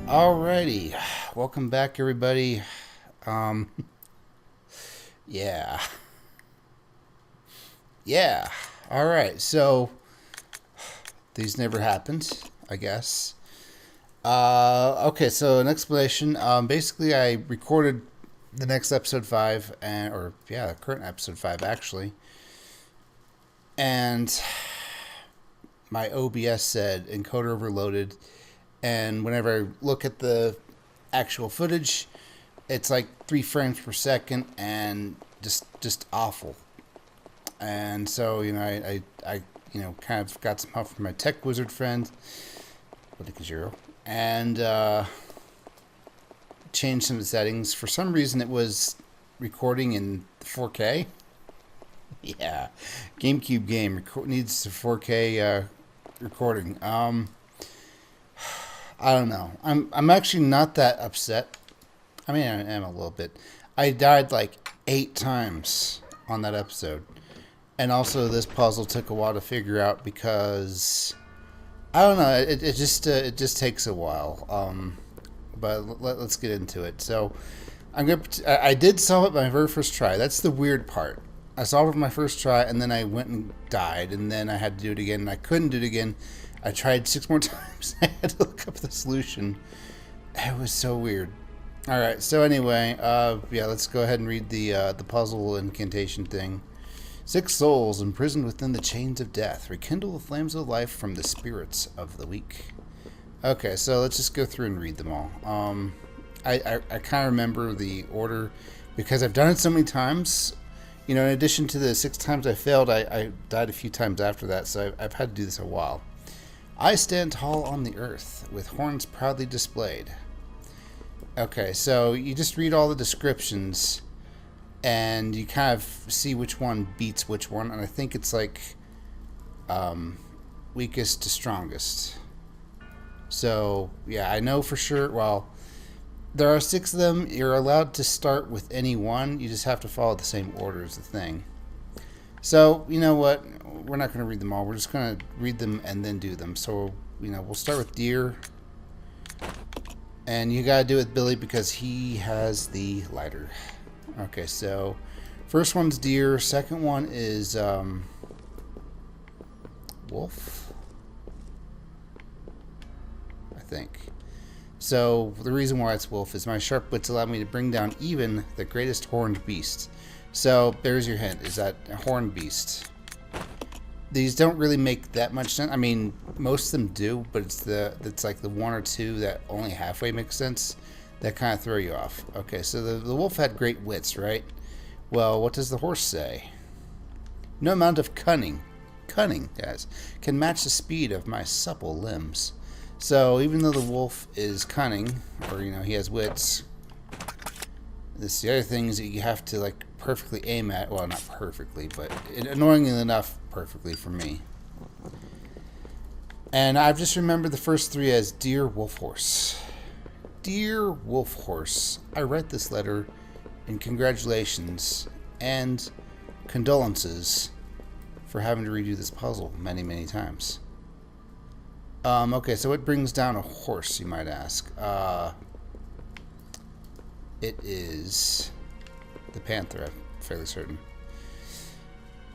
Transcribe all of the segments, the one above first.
Alrighty, welcome back, everybody. Um, yeah, yeah. All right, so these never happened, I guess. Okay, so an explanation. Basically, I recorded the next episode five, or yeah, the current episode five actually, and my OBS said encoder overloaded, and whenever I look at the actual footage, it's like 3 frames per second and just awful. And so I kind of got some help from my tech wizard friend, Zero, and changed some of the settings. For some reason, it was recording in 4K. Yeah, GameCube game needs a 4K recording. I don't know. I'm actually not that upset. I mean, I am a little bit. I died like 8 times on that episode. And also, this puzzle took a while to figure out because I don't know. It just takes a while. But let's get into it. So I did solve it my very first try. That's the weird part. I solved it my first try, and then I went and died, and then I had to do it again, and I couldn't do it again. I tried 6 more times. I had to look up the solution. It was so weird. All right. So anyway, yeah, let's go ahead and read the puzzle incantation thing. 6 souls imprisoned within the chains of death. Rekindle the flames of life from the spirits of the weak. Okay, so let's just go through and read them all. I kind of remember the order because I've done it so many times. In addition to the 6 times I failed, I died a few times after that, so I've had to do this a while. I stand tall on the earth, with horns proudly displayed. Okay, so you just read all the descriptions, and you kind of see which one beats which one, and I think it's like weakest to strongest. So, yeah, I know for sure, well, there are 6 of them. You're allowed to start with any one. You just have to follow the same order as the thing. So, you know what? We're not going to read them all. We're just going to read them and then do them. So, we'll start with deer. And you got to do it with Billy because he has the lighter. Okay, so first one's deer. Second one is wolf, I think. So the reason why it's wolf is my sharp wits allow me to bring down even the greatest horned beast. So there's your hint, is that a horned beast. These don't really make that much sense. I mean, most of them do, but it's like the 1 or 2 that only halfway make sense that kind of throw you off. Okay, so the wolf had great wits, right? Well, what does the horse say? No amount of cunning, guys, can match the speed of my supple limbs. So even though the wolf is cunning, or he has wits, the other thing is that you have to like perfectly aim at. Well, not perfectly, but annoyingly enough, perfectly for me. And I've just remembered the first 3 as dear wolf horse. Dear wolf horse, I write this letter in congratulations and condolences for having to redo this puzzle many, many times. Okay, so what brings down a horse, you might ask? It is the panther, I'm fairly certain.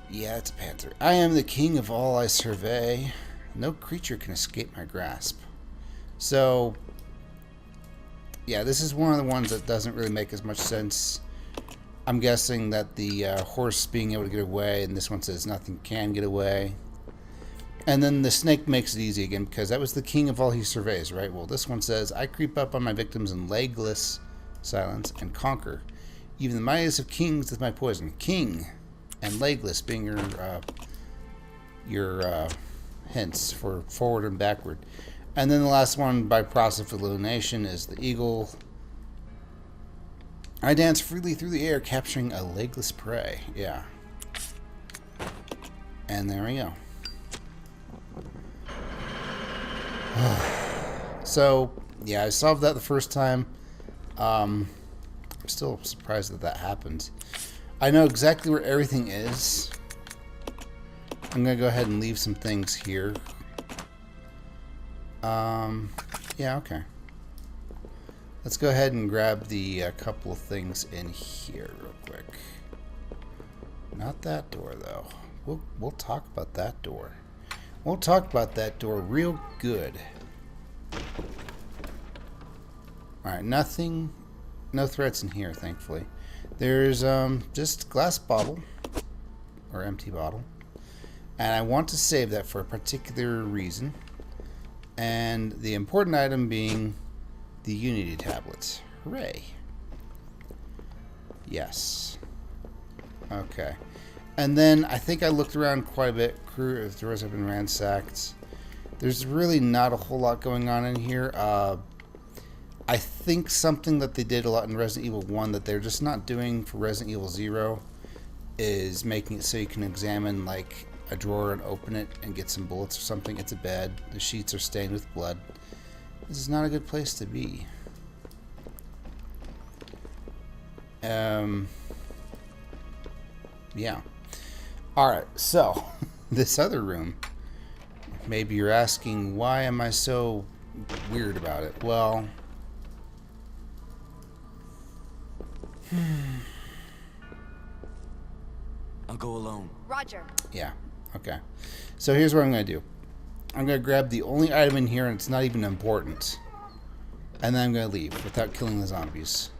Yeah, it's a panther. I am the king of all I survey. No creature can escape my grasp. So, yeah, this is one of the ones that doesn't really make as much sense. I'm guessing that the horse being able to get away, and this one says nothing can get away. And then the snake makes it easy again, because that was the king of all he surveys, right? Well, this one says, I creep up on my victims in legless silence and conquer. Even the mightiest of kings with my poison. King and legless being your hints for forward and backward. And then the last one, by process of elimination, is the eagle. I dance freely through the air, capturing a legless prey. Yeah. And there we go. So, yeah, I solved that the first time. I'm still surprised that happened. I know exactly where everything is. I'm going to go ahead and leave some things here. Yeah, okay. Let's go ahead and grab the couple of things in here real quick. Not that door, though. We'll talk about that door. We'll talk about that door real good. Alright, nothing. No threats in here, thankfully. There's just glass bottle. Or empty bottle. And I want to save that for a particular reason. And the important item being the Unity tablets. Hooray. Yes. Okay. And then I think I looked around quite a bit. Drawers have been ransacked. There's really not a whole lot going on in here. I think something that they did a lot in Resident Evil 1 that they're just not doing for Resident Evil 0 is making it so you can examine like a drawer and open it and get some bullets or something. It's a bed. The sheets are stained with blood. This is not a good place to be. Yeah. Alright, so this other room. Maybe you're asking, why am I so weird about it? Well, I'll go alone. Roger. yeah. Okay. So here's what I'm going to do. I'm going to grab the only item in here, and it's not even important. And then I'm going to leave without killing the zombies.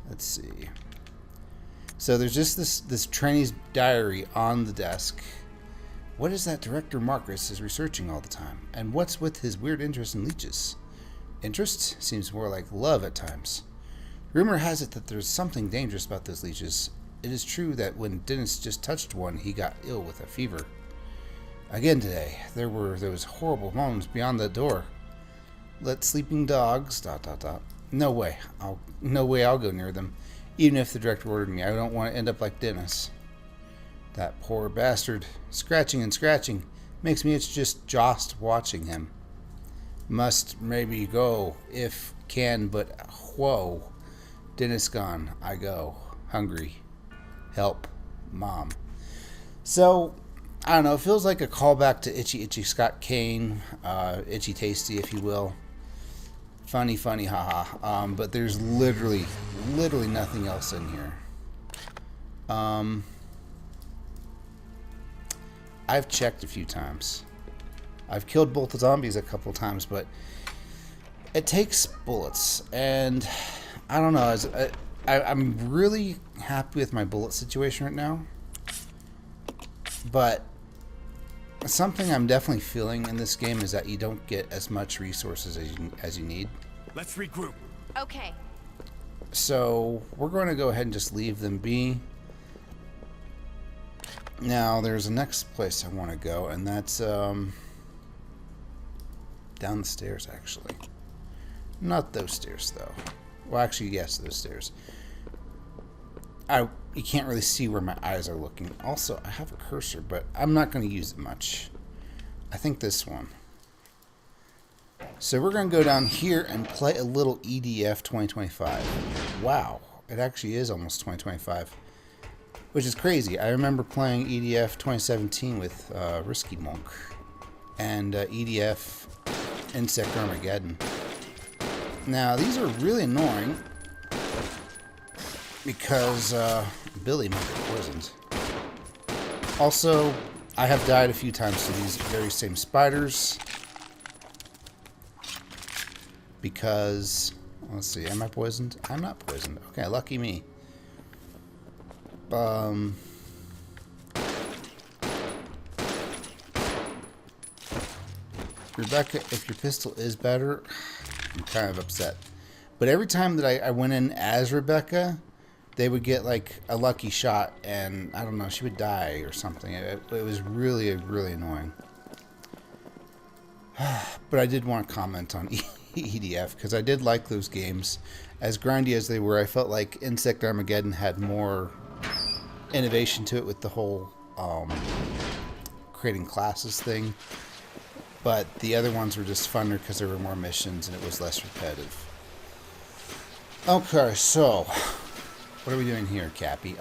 Let's see. So there's just this trainee's diary on the desk. What is that Director Marcus is researching all the time? And what's with his weird interest in leeches? Interest seems more like love at times. Rumor has it that there's something dangerous about those leeches. It is true that when Dennis just touched one, he got ill with a fever. Again today, there were those horrible moans beyond the door. Let sleeping dogs... ... No way. I'll go near them. Even if the director ordered me, I don't want to end up like Dennis. That poor bastard. Scratching and scratching. Makes me itch just watching him. Must maybe go, if can, but whoa. Dennis gone. I go. Hungry. Help. Mom. So, I don't know. It feels like a callback to Itchy Scott Kane. Itchy Tasty, if you will. Funny, haha. But there's literally nothing else in here. I've checked a few times. I've killed both the zombies a couple times, but it takes bullets, and I don't know. I'm really happy with my bullet situation right now, but something I'm definitely feeling in this game is that you don't get as much resources as you need. Let's regroup. Okay. So we're going to go ahead and just leave them be. Now there's a next place I want to go, and that's down the stairs, actually. Not those stairs, though. Well, actually, yes, those stairs. You can't really see where my eyes are looking. Also, I have a cursor, but I'm not going to use it much. I think this one. So we're going to go down here and play a little EDF 2025. Wow, it actually is almost 2025. Which is crazy. I remember playing EDF 2017 with Risky Monk and EDF Insect Armageddon. Now, these are really annoying because Billy might get poisoned. Also, I have died a few times to these very same spiders because, let's see, am I poisoned? I'm not poisoned. Okay, lucky me. Rebecca, if your pistol is better, I'm kind of upset. But every time that I went in as Rebecca, they would get like a lucky shot, and I don't know, she would die or something. It was really annoying. But I did want to comment on EDF because I did like those games. As grindy as they were, I felt like Insect Armageddon had more innovation to it with the whole creating classes thing. But the other ones were just funner because there were more missions and it was less repetitive. Okay, so what are we doing here, Cappy?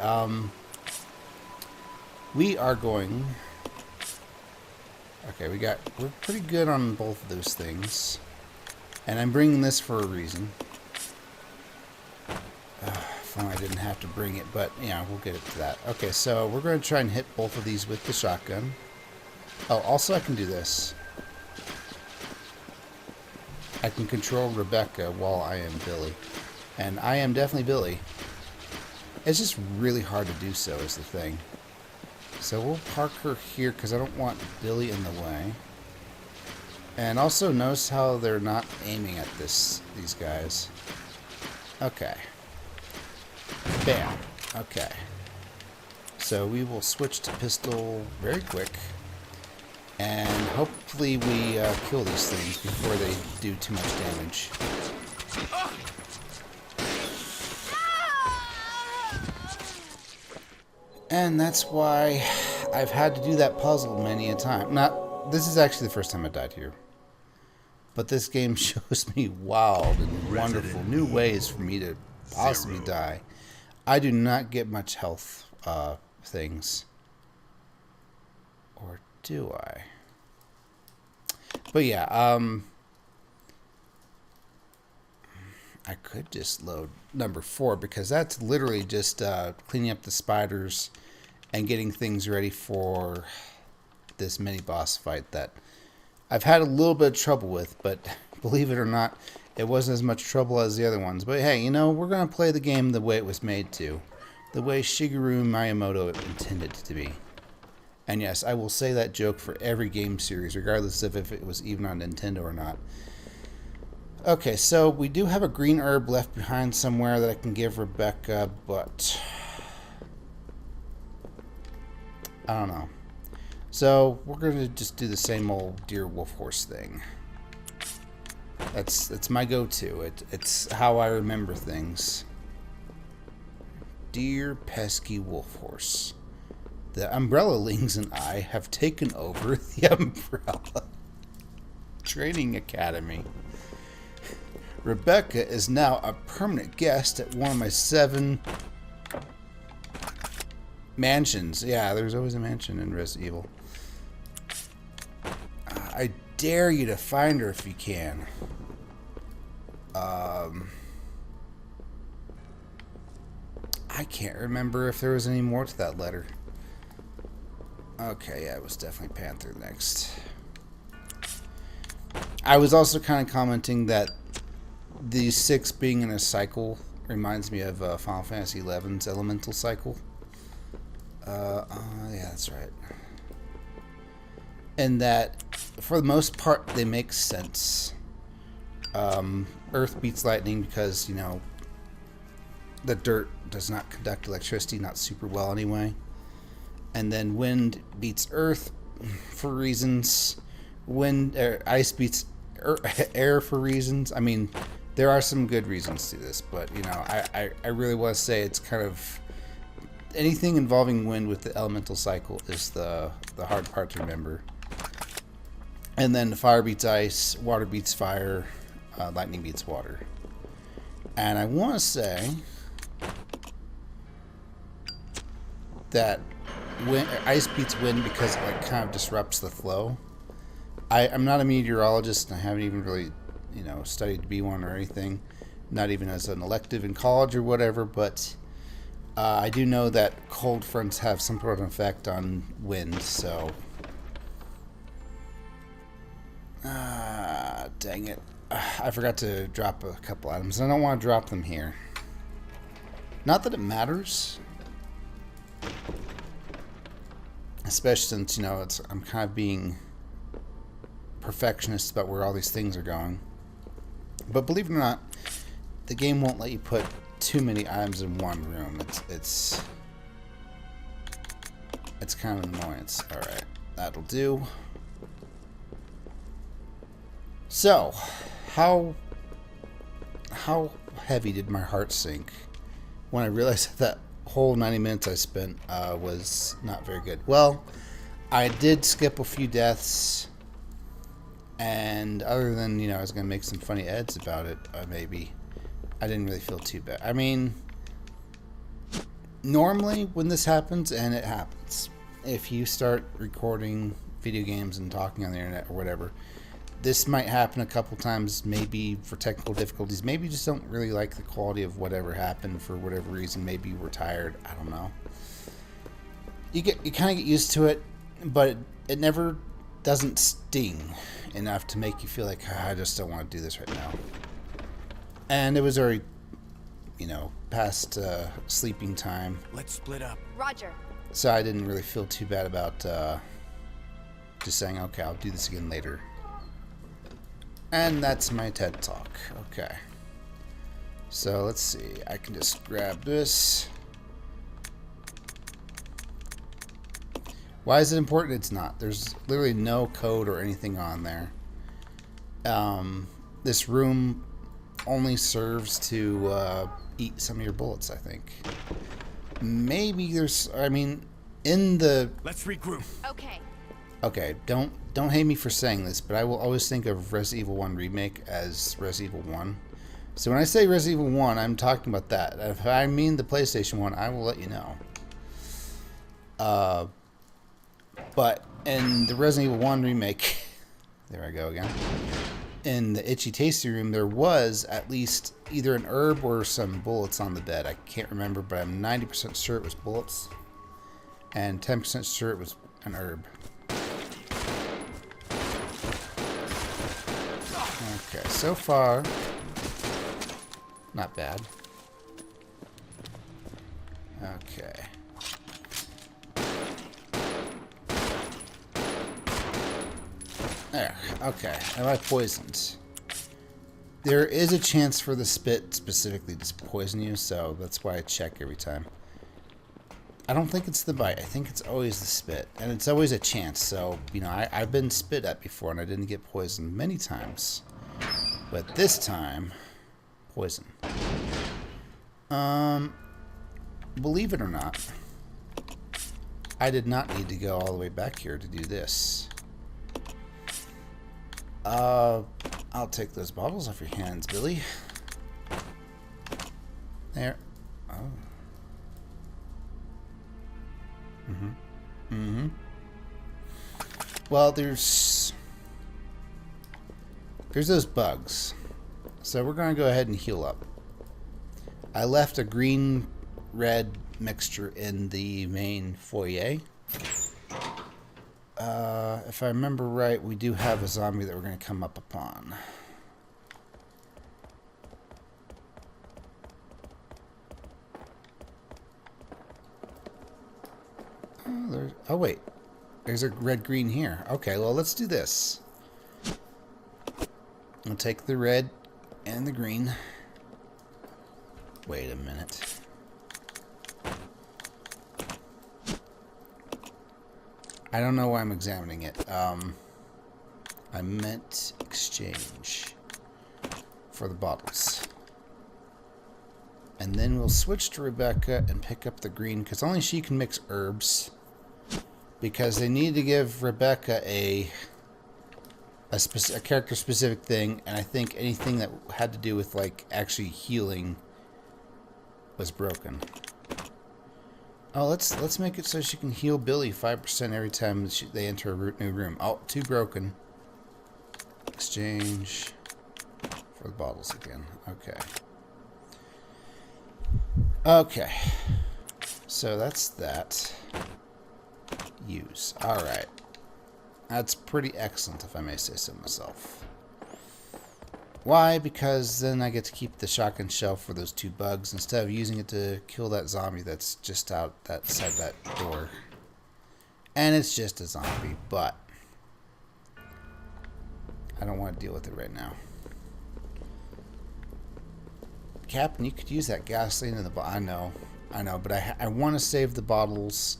We are going... Okay, we're pretty good on both of those things. And I'm bringing this for a reason. If only I didn't have to bring it, but yeah, we'll get to that. Okay, so we're going to try and hit both of these with the shotgun. Oh, also I can do this. I can control Rebecca while I am Billy. And I am definitely Billy. It's just really hard to do so is the thing. So we'll park her here because I don't want Billy in the way. And also notice how they're not aiming at these guys. Okay. Bam. Okay. So we will switch to pistol very quick. And hopefully we kill these things before they do too much damage. And that's why I've had to do that puzzle many a time. This is actually the first time I died here. But this game shows me wild and wonderful new ways for me to possibly die. I do not get much health things. Or do I? But yeah, I could just load number 4 because that's literally just cleaning up the spiders and getting things ready for this mini boss fight that I've had a little bit of trouble with, but believe it or not, it wasn't as much trouble as the other ones. But hey, you know, we're going to play the game the way it was made to. The way Shigeru Miyamoto intended it to be. And yes, I will say that joke for every game series, regardless of if it was even on Nintendo or not. Okay, so we do have a green herb left behind somewhere that I can give Rebecca, but I don't know. So we're going to just do the same old deer wolf horse thing. That's my go-to. It's how I remember things. Dear pesky wolf horse. The umbrella lings and I have taken over the umbrella training academy. Rebecca is now a permanent guest at one of my 7 mansions. Yeah, there's always a mansion in Resident Evil. I dare you to find her if you can. I can't remember if there was any more to that letter. Okay, yeah, it was definitely Panther next. I was also kind of commenting that the 6 being in a cycle reminds me of Final Fantasy XI's elemental cycle. Yeah, that's right. And that, for the most part, they make sense. Earth beats lightning because, you know, the dirt does not conduct electricity, not super well anyway. And then wind beats earth for reasons. Ice beats air for reasons. I mean, there are some good reasons to this, but, you know, I really want to say it's kind of anything involving wind with the elemental cycle is the hard part to remember. And then fire beats ice, water beats fire, lightning beats water. And I want to say that ice beats wind because it like kind of disrupts the flow. I'm not a meteorologist, and I haven't even really, you know, studied to be one or anything. Not even as an elective in college or whatever, but I do know that cold fronts have some sort of effect on wind, so dang it. I forgot to drop a couple items. I don't want to drop them here. Not that it matters. Especially since, you know, I'm kind of being perfectionist about where all these things are going. But believe it or not, the game won't let you put too many items in one room. It's kind of an annoyance. Alright, that'll do. So, how heavy did my heart sink when I realized that whole 90 minutes I spent was not very good? Well, I did skip a few deaths, and other than, you know, I was going to make some funny eds about it, maybe, I didn't really feel too bad. I mean, normally when this happens, and it happens, if you start recording video games and talking on the internet or whatever, this might happen a couple times, maybe for technical difficulties. Maybe you just don't really like the quality of whatever happened for whatever reason. Maybe you were tired. I don't know. You kind of get used to it, but it never doesn't sting enough to make you feel like, I just don't want to do this right now. And it was already, past sleeping time. Let's split up. Roger. So I didn't really feel too bad about just saying, okay, I'll do this again later. And that's my TED Talk. Okay. So let's see. I can just grab this. Why is it important? It's not. There's literally no code or anything on there. This room only serves to eat some of your bullets, I think. Maybe there's... in the... Let's regroup. Okay. Okay, don't hate me for saying this, but I will always think of Resident Evil 1 Remake as Resident Evil 1. So when I say Resident Evil 1, I'm talking about that. If I mean the PlayStation 1, I will let you know. But in the Resident Evil 1 Remake, there I go again, in the Itchy Tasty room, there was at least either an herb or some bullets on the bed. I can't remember, but I'm 90% sure it was bullets, and 10% sure it was an herb. Okay, so far, not bad. Okay. There, okay. Am I poisoned? There is a chance for the spit specifically to poison you, so that's why I check every time. I don't think it's the bite. I think it's always the spit. And it's always a chance, so, I've been spit at before and I didn't get poisoned many times. But this time, poison. Believe it or not, I did not need to go all the way back here to do this. I'll take those bottles off your hands, Billy. There. Oh. Well, there's those bugs. So we're going to go ahead and heal up. I left a green-red mixture in the main foyer. If I remember right, we do have a zombie that we're going to come up upon. Oh, wait. There's a red-green here. Okay, well, let's do this. I'll take the red and the green. Wait a minute. I don't know why I'm examining it. I meant exchange for the bottles. And then we'll switch to Rebecca and pick up the green, because only she can mix herbs. Because they need to give Rebecca a character-specific thing, and I think anything that had to do with, like, actually healing was broken. Oh, let's make it so she can heal Billy 5% every time they enter a new room. Oh, 2 broken. Exchange for the bottles again. Okay. Okay. So that's that. Use. Alright. That's pretty excellent, if I may say so myself. Why? Because then I get to keep the shotgun shell for those 2 bugs instead of using it to kill that zombie that's just outside that door. And it's just a zombie, but I don't want to deal with it right now. Captain, you could use that gasoline in the bottle. I know, but I want to save the bottles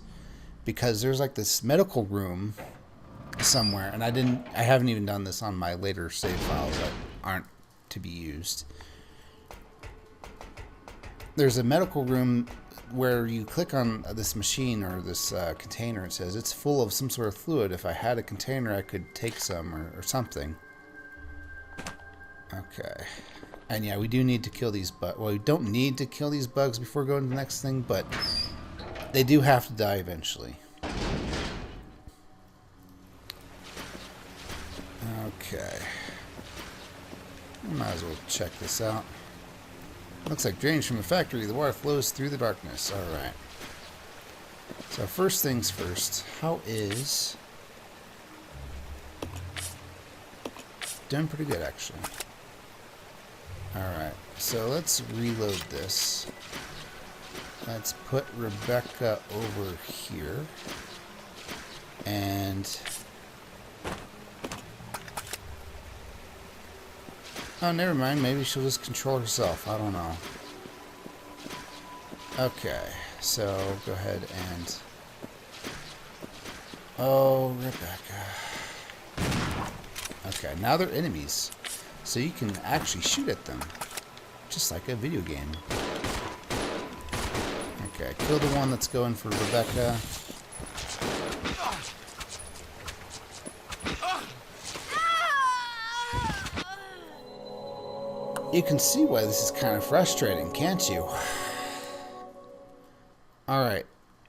because there's like this medical room somewhere, and I haven't even done this on my later save files that aren't to be used. There's a medical room where you click on this machine or this container. It says it's full of some sort of fluid. If I had a container, I could take some or something. Okay. And yeah, we do need to kill these bugs. Well, we don't need to kill these bugs before going to the next thing, but they do have to die eventually. Okay. Might as well check this out. Looks like drainage from the factory. The water flows through the darkness. Alright. So first things first. How is... Doing pretty good, actually. Alright. So let's reload this. Let's put Rebecca over here. And... Oh, never mind. Maybe she'll just control herself. I don't know. Okay. So, go ahead and... Oh, Rebecca. Okay, now they're enemies. So you can actually shoot at them. Just like a video game. Okay, kill the one that's going for Rebecca. You can see why this is kind of frustrating, can't you? Alright.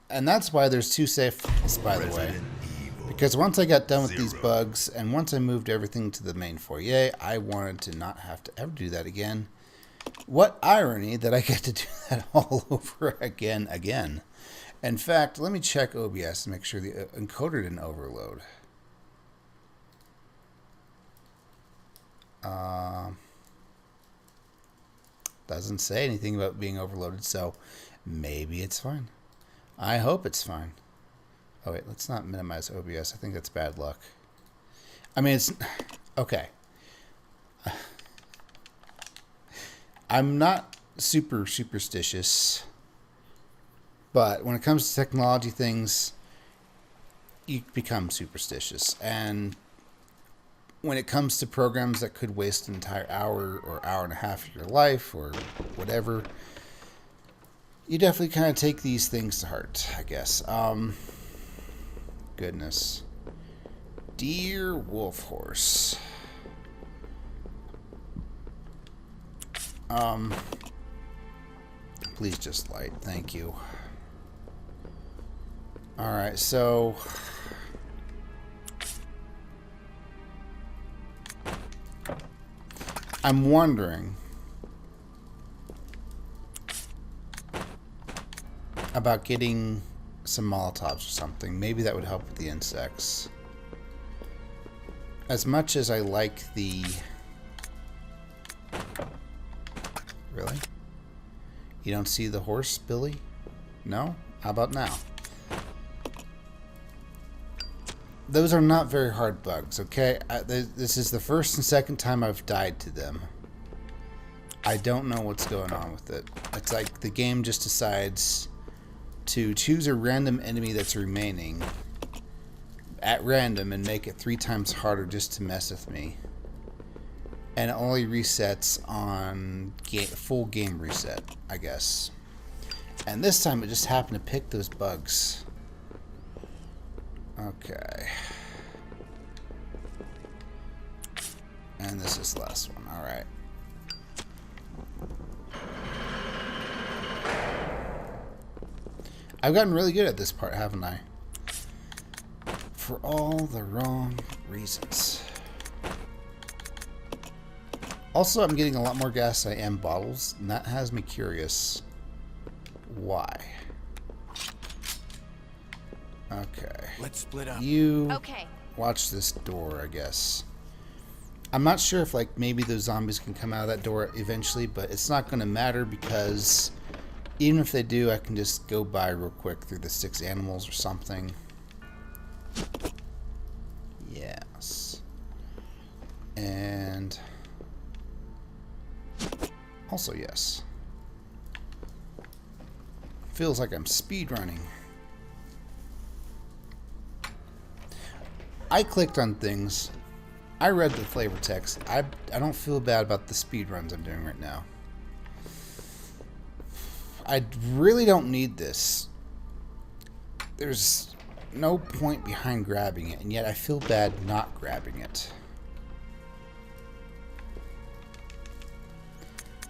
And that's why there's two safes, by the way. Because once I got done with these bugs, and once I moved everything to the main foyer, I wanted to not have to ever do that again. What irony that I get to do that all over again. In fact, let me check OBS and make sure the encoder didn't overload. Doesn't say anything about being overloaded, so maybe it's fine. I hope it's fine. Oh wait, let's not minimize OBS. I think that's bad luck. I mean, it's... Okay. I'm not super superstitious, but when it comes to technology things, you become superstitious. And when it comes to programs that could waste an entire hour or hour and a half of your life or whatever, you definitely kind of take these things to heart, I guess. Goodness. Dear Wolf Horse. Please just light. Thank you. Alright, so... I'm wondering about getting some Molotovs or something. Maybe that would help with the insects. As much as I like the... Really? You don't see the horse, Billy? No? How about now? Those are not very hard bugs, okay? This is the first and second time I've died to them. I don't know what's going on with it. It's like the game just decides to choose a random enemy that's remaining at random and make it 3 times harder just to mess with me. And it only resets on full game reset, I guess. And this time it just happened to pick those bugs. Okay. And this is the last one. Alright. I've gotten really good at this part, haven't I? For all the wrong reasons. Also, I'm getting a lot more gas than I am bottles, and that has me curious. Why? Okay. Let's split up. You Okay. watch this door, I guess. I'm not sure if, like, maybe those zombies can come out of that door eventually, but it's not going to matter because even if they do, I can just go by real quick through the 6 animals or something. Yes. And also yes. Feels like I'm speedrunning. I clicked on things. I read the flavor text. I don't feel bad about the speed runs I'm doing right now. I really don't need this. There's no point behind grabbing it, and yet I feel bad not grabbing it.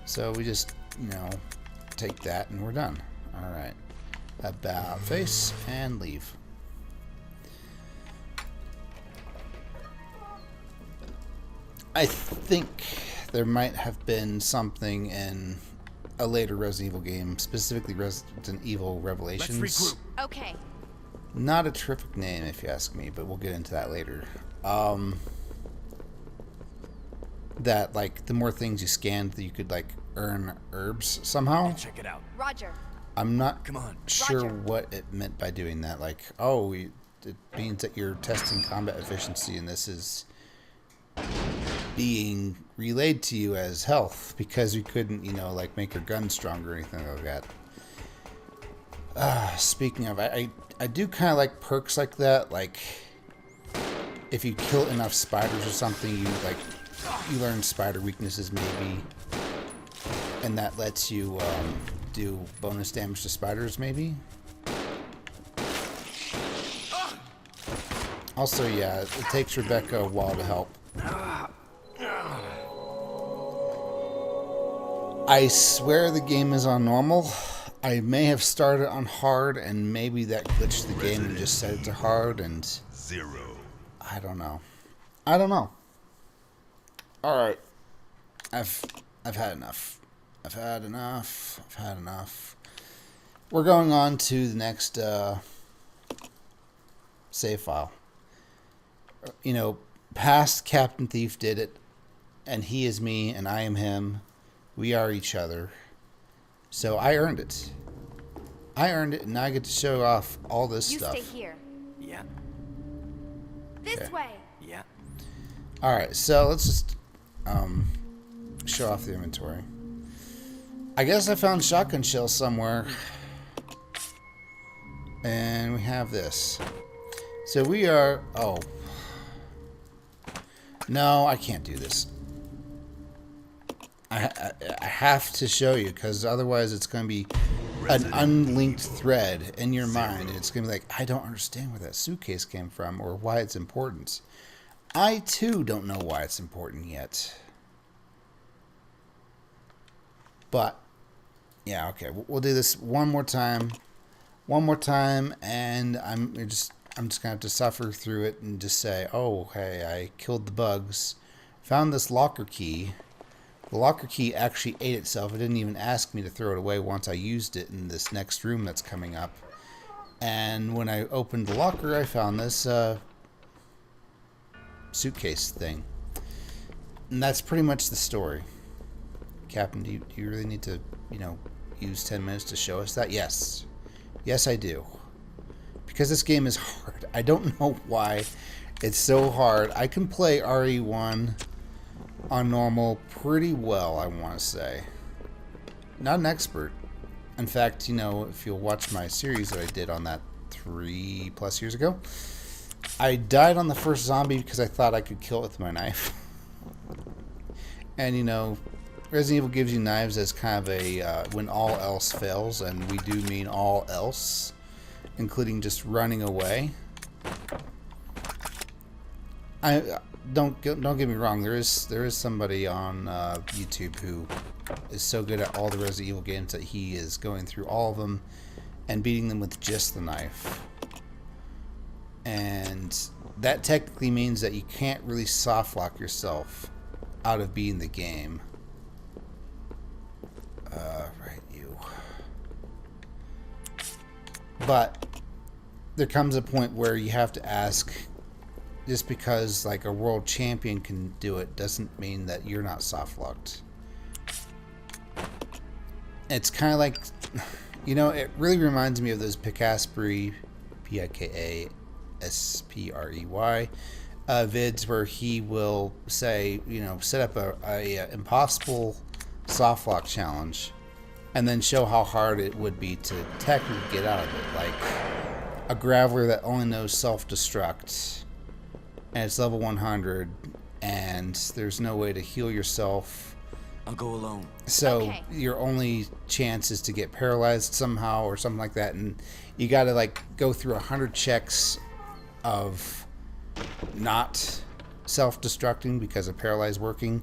So we just, you know, take that and we're done. Alright. About face and leave. I think there might have been something in a later Resident Evil game, specifically Resident Evil Let's Revelations. regroup. Okay. Not a terrific name, if you ask me, but we'll get into that later. That, like, the more things you scanned, you could, like, earn herbs somehow. Check it out. Roger. I'm not Come on. sure Roger. what it meant by doing that. Like, oh, it means that you're testing combat efficiency, and this is being relayed to you as health because you couldn't, like, make your gun stronger or anything like that. Speaking of, I do kind of like perks like that. Like, if you kill enough spiders or something, you learn spider weaknesses maybe, and that lets you do bonus damage to spiders maybe. Also, yeah, it takes Rebecca a while to help. I swear the game is on normal. I may have started on hard, and maybe that glitched the game and just set it to hard, and 0. I don't know. I don't know. All right, I've had enough. I've had enough. We're going on to the next save file. Past Captain Thief did it, and he is me, and I am him. We are each other. So I earned it. And now I get to show off all this You stuff. stay here. Yeah. This Okay. way. Yeah. All right, so let's just show off the inventory. I guess I found shotgun shells somewhere. And we have this. So we are... Oh. No, I can't do this. I have to show you, because otherwise it's going to be an unlinked thread in your mind. And it's going to be like, I don't understand where that suitcase came from or why it's important. I, too, don't know why it's important yet. But, yeah, okay. We'll do this one more time. And I'm just going to have to suffer through it and just say, oh, hey, I killed the bugs. Found this locker key. The locker key actually ate itself. It didn't even ask me to throw it away once I used it in this next room that's coming up. And when I opened the locker, I found this suitcase thing. And that's pretty much the story. Captain, do you really need to, use 10 minutes to show us that? Yes. Yes, I do. Because this game is hard. I don't know why it's so hard. I can play RE1 on normal pretty well, I want to say. Not an expert. In fact, if you'll watch my series that I did on that 3+ years ago, I died on the first zombie because I thought I could kill it with my knife. And, Resident Evil gives you knives as kind of a when all else fails, and we do mean all else, including just running away. Don't get me wrong. There is somebody on YouTube who is so good at all the Resident Evil games that he is going through all of them and beating them with just the knife. And that technically means that you can't really soft lock yourself out of beating the game. Right, you. But there comes a point where you have to ask, just because like a world champion can do it doesn't mean that you're not soft locked. It's kind of like, it really reminds me of those Picasprey, Pikaspry, vids where he will say, set up a impossible soft lock challenge and then show how hard it would be to technically get out of it. Like a Graveler that only knows self-destruct and it's level 100 and there's no way to heal yourself. I'll go alone. So Okay. your only chance is to get paralyzed somehow or something like that, and you got to go through 100 checks of not self-destructing because of paralyzed working.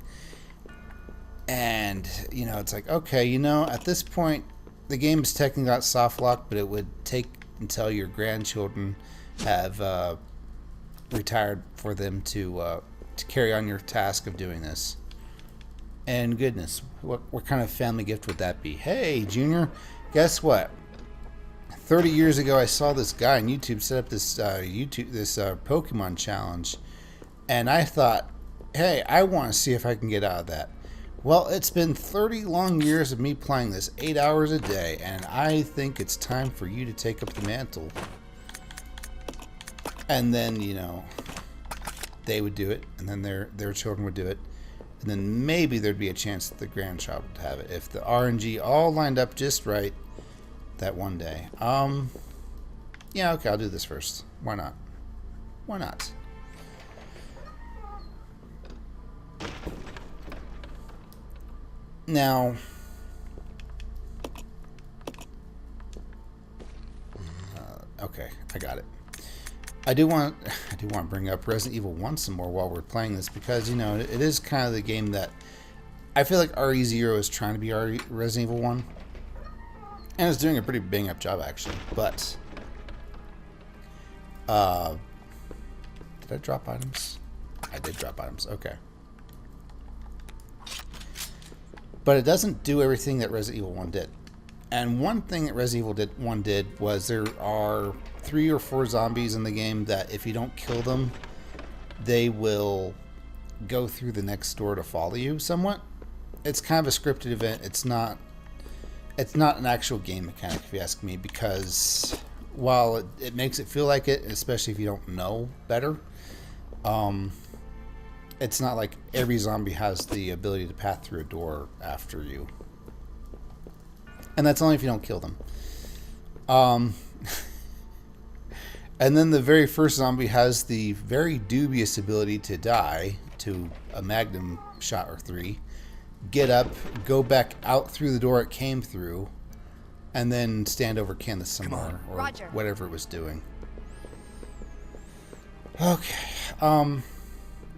And it's like, okay, at this point the game is technically not soft locked, but it would take until your grandchildren have retired for them to to carry on your task of doing this. And goodness, what kind of family gift would that be? Hey, Junior, guess what? 30 years ago, I saw this guy on YouTube set up this Pokemon challenge, and I thought, hey, I want to see if I can get out of that. Well, it's been 30 long years of me playing this 8 hours a day, and I think it's time for you to take up the mantle. And then, you know, they would do it, and then their children would do it, and then maybe there'd be a chance that the grandchild would have it if the RNG all lined up just right that one day. Yeah, okay, I'll do this first. Why not? Why not? Now, okay, I got it. I do want to bring up Resident Evil 1 some more while we're playing this, because, you know, it is kind of the game that I feel like RE0 is trying to be Resident Evil 1, and it's doing a pretty bang up job actually. But did I drop items? I did drop items. Okay. But it doesn't do everything that Resident Evil 1 did. And one thing that Resident Evil 1 did was there are 3 or 4 zombies in the game that if you don't kill them, they will go through the next door to follow you somewhat. It's kind of a scripted event. It's not an actual game mechanic, if you ask me, because while it makes it feel like it, especially if you don't know better, it's not like every zombie has the ability to pass through a door after you. And that's only if you don't kill them. And then the very first zombie has the very dubious ability to die to a magnum shot or 3, get up, go back out through the door it came through, and then stand over Candace some more, or Roger. Whatever it was doing. Okay,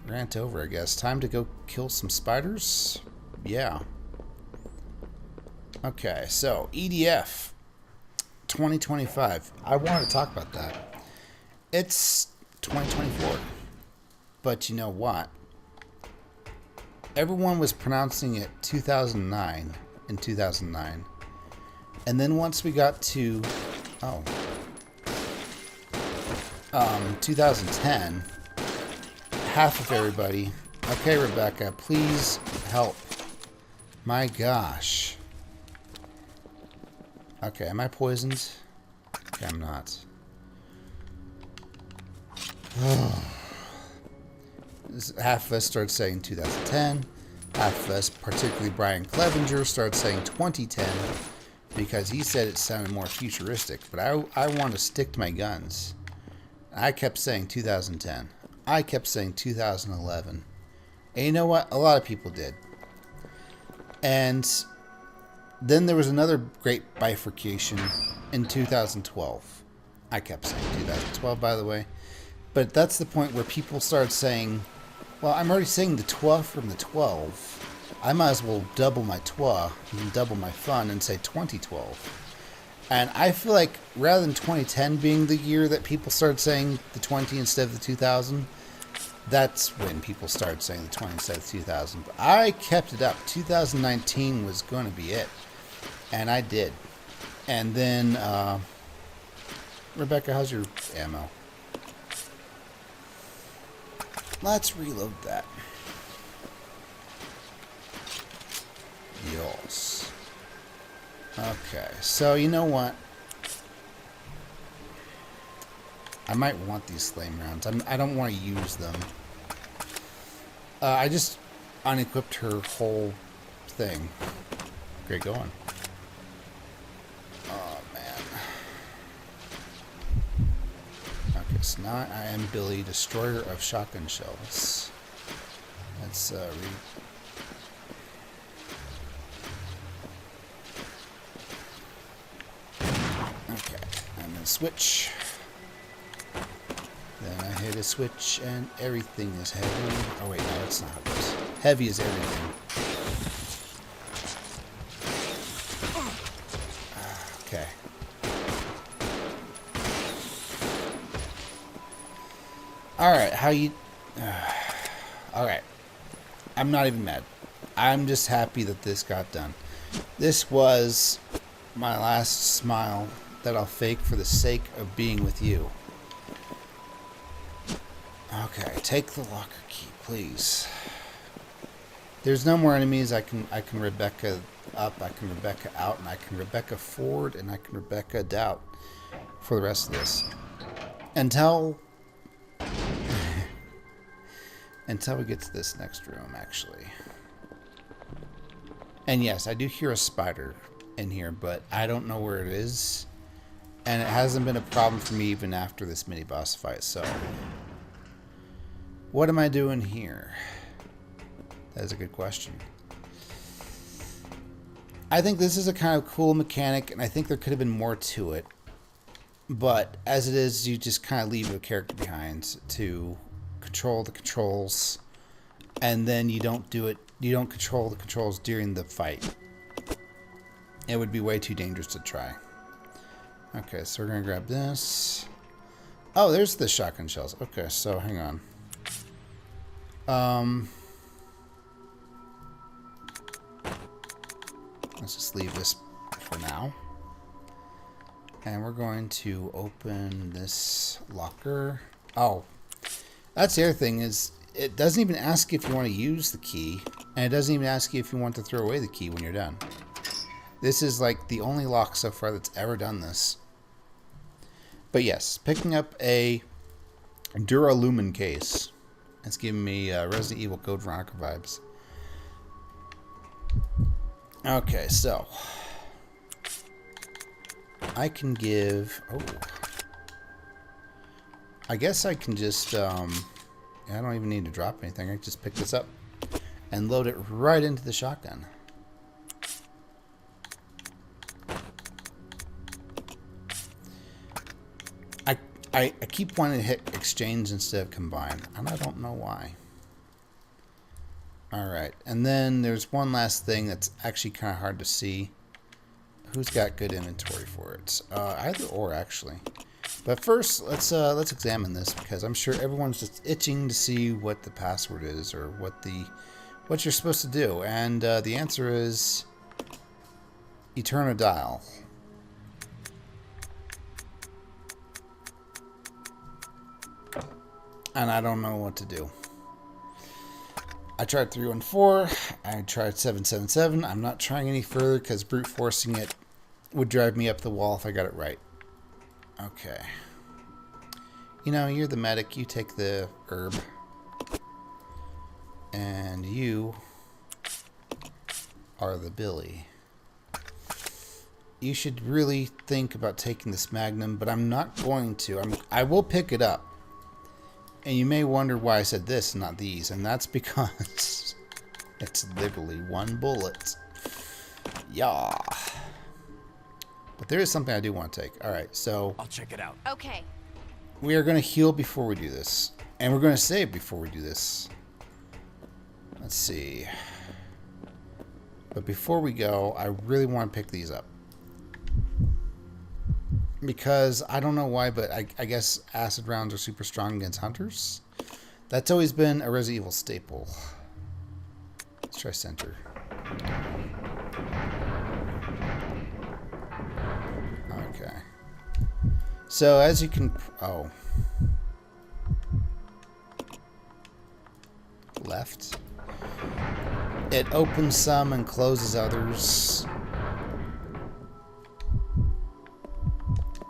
rant over, I guess. Time to go kill some spiders? Yeah. Okay, so EDF 2025. I want to talk about that. It's 2024. But you know what? Everyone was pronouncing it 2009 in 2009. And then once we got to 2010, half of everybody, okay, Rebecca, please help. My gosh. Okay, am I poisoned? Okay, I'm not. Half of us started saying 2010. Half of us, particularly Brian Clevenger, started saying 2010 because he said it sounded more futuristic. But I want to stick to my guns. I kept saying 2010. I kept saying 2011. And you know what? A lot of people did. And then there was another great bifurcation in 2012. I kept saying 2012, by the way. But that's the point where people started saying, well, I'm already saying the 12 from the 12. I might as well double my 12 and double my fun and say 2012. And I feel like rather than 2010 being the year that people started saying the 20 instead of the 2000, that's when people started saying the 20 instead of 2000. But I kept it up. 2019 was going to be it. And I did. And then, Rebecca, how's your ammo? Let's reload that. Yes. Okay, so you know what? I might want these flame rounds. I don't want to use them. I just unequipped her whole thing. Great going. Oh, man. Okay, so now I am Billy, destroyer of shotgun shells. Let's read. Okay, I'm gonna switch. Then I hit a switch and everything is heavy. Oh wait, no, that's not how it goes. Heavy is everything. Okay. Alright, how you... Alright. I'm not even mad. I'm just happy that this got done. This was my last smile that I'll fake for the sake of being with you. Okay, take the locker key, please. There's no more enemies. I can Rebecca up, I can Rebecca out, and I can Rebecca forward, and I can Rebecca doubt for the rest of this. Until we get to this next room, actually. And yes, I do hear a spider in here, but I don't know where it is. And it hasn't been a problem for me even after this mini-boss fight, so... What am I doing here? That is a good question. I think this is a kind of cool mechanic, and I think there could have been more to it. But as it is, you just kind of leave a character behind to control the controls, and then you don't do it. You don't control the controls during the fight. It would be way too dangerous to try. Okay, so we're gonna grab this. Oh, there's the shotgun shells. Okay, so hang on. Let's just leave this for now. And we're going to open this locker. Oh, that's the other thing is it doesn't even ask if you want to use the key, and it doesn't even ask you if you want to throw away the key when you're done. This is like the only lock so far that's ever done this. But yes, picking up a Duralumin case. It's giving me Resident Evil Code Veronica vibes. Okay, so I can give... Oh. I guess I can just... I don't even need to drop anything. I can just pick this up and load it right into the shotgun. I keep wanting to hit exchange instead of combine, and I don't know why. Alright, and then there's one last thing that's actually kind of hard to see. Who's got good inventory for it? Either or, actually. But first, let's examine this, because I'm sure everyone's just itching to see what the password is, or what you're supposed to do. And the answer is Eternodial. And I don't know what to do. I tried 314. I tried 777. I'm not trying any further because brute forcing it would drive me up the wall if I got it right. Okay. You know, you're the medic. You take the herb. And you are the Billy. You should really think about taking this Magnum, but I'm not going to. I will pick it up. And you may wonder why I said this and not these, and that's because it's literally one bullet. Yeah. But there is something I do want to take. Alright, so... I'll check it out. Okay. We are going to heal before we do this. And we're going to save before we do this. Let's see. But before we go, I really want to pick these up. Because, I don't know why, but I guess acid rounds are super strong against hunters. That's always been a Resident Evil staple. Let's try center. Okay. So, as you can... Oh. Left. It opens some and closes others.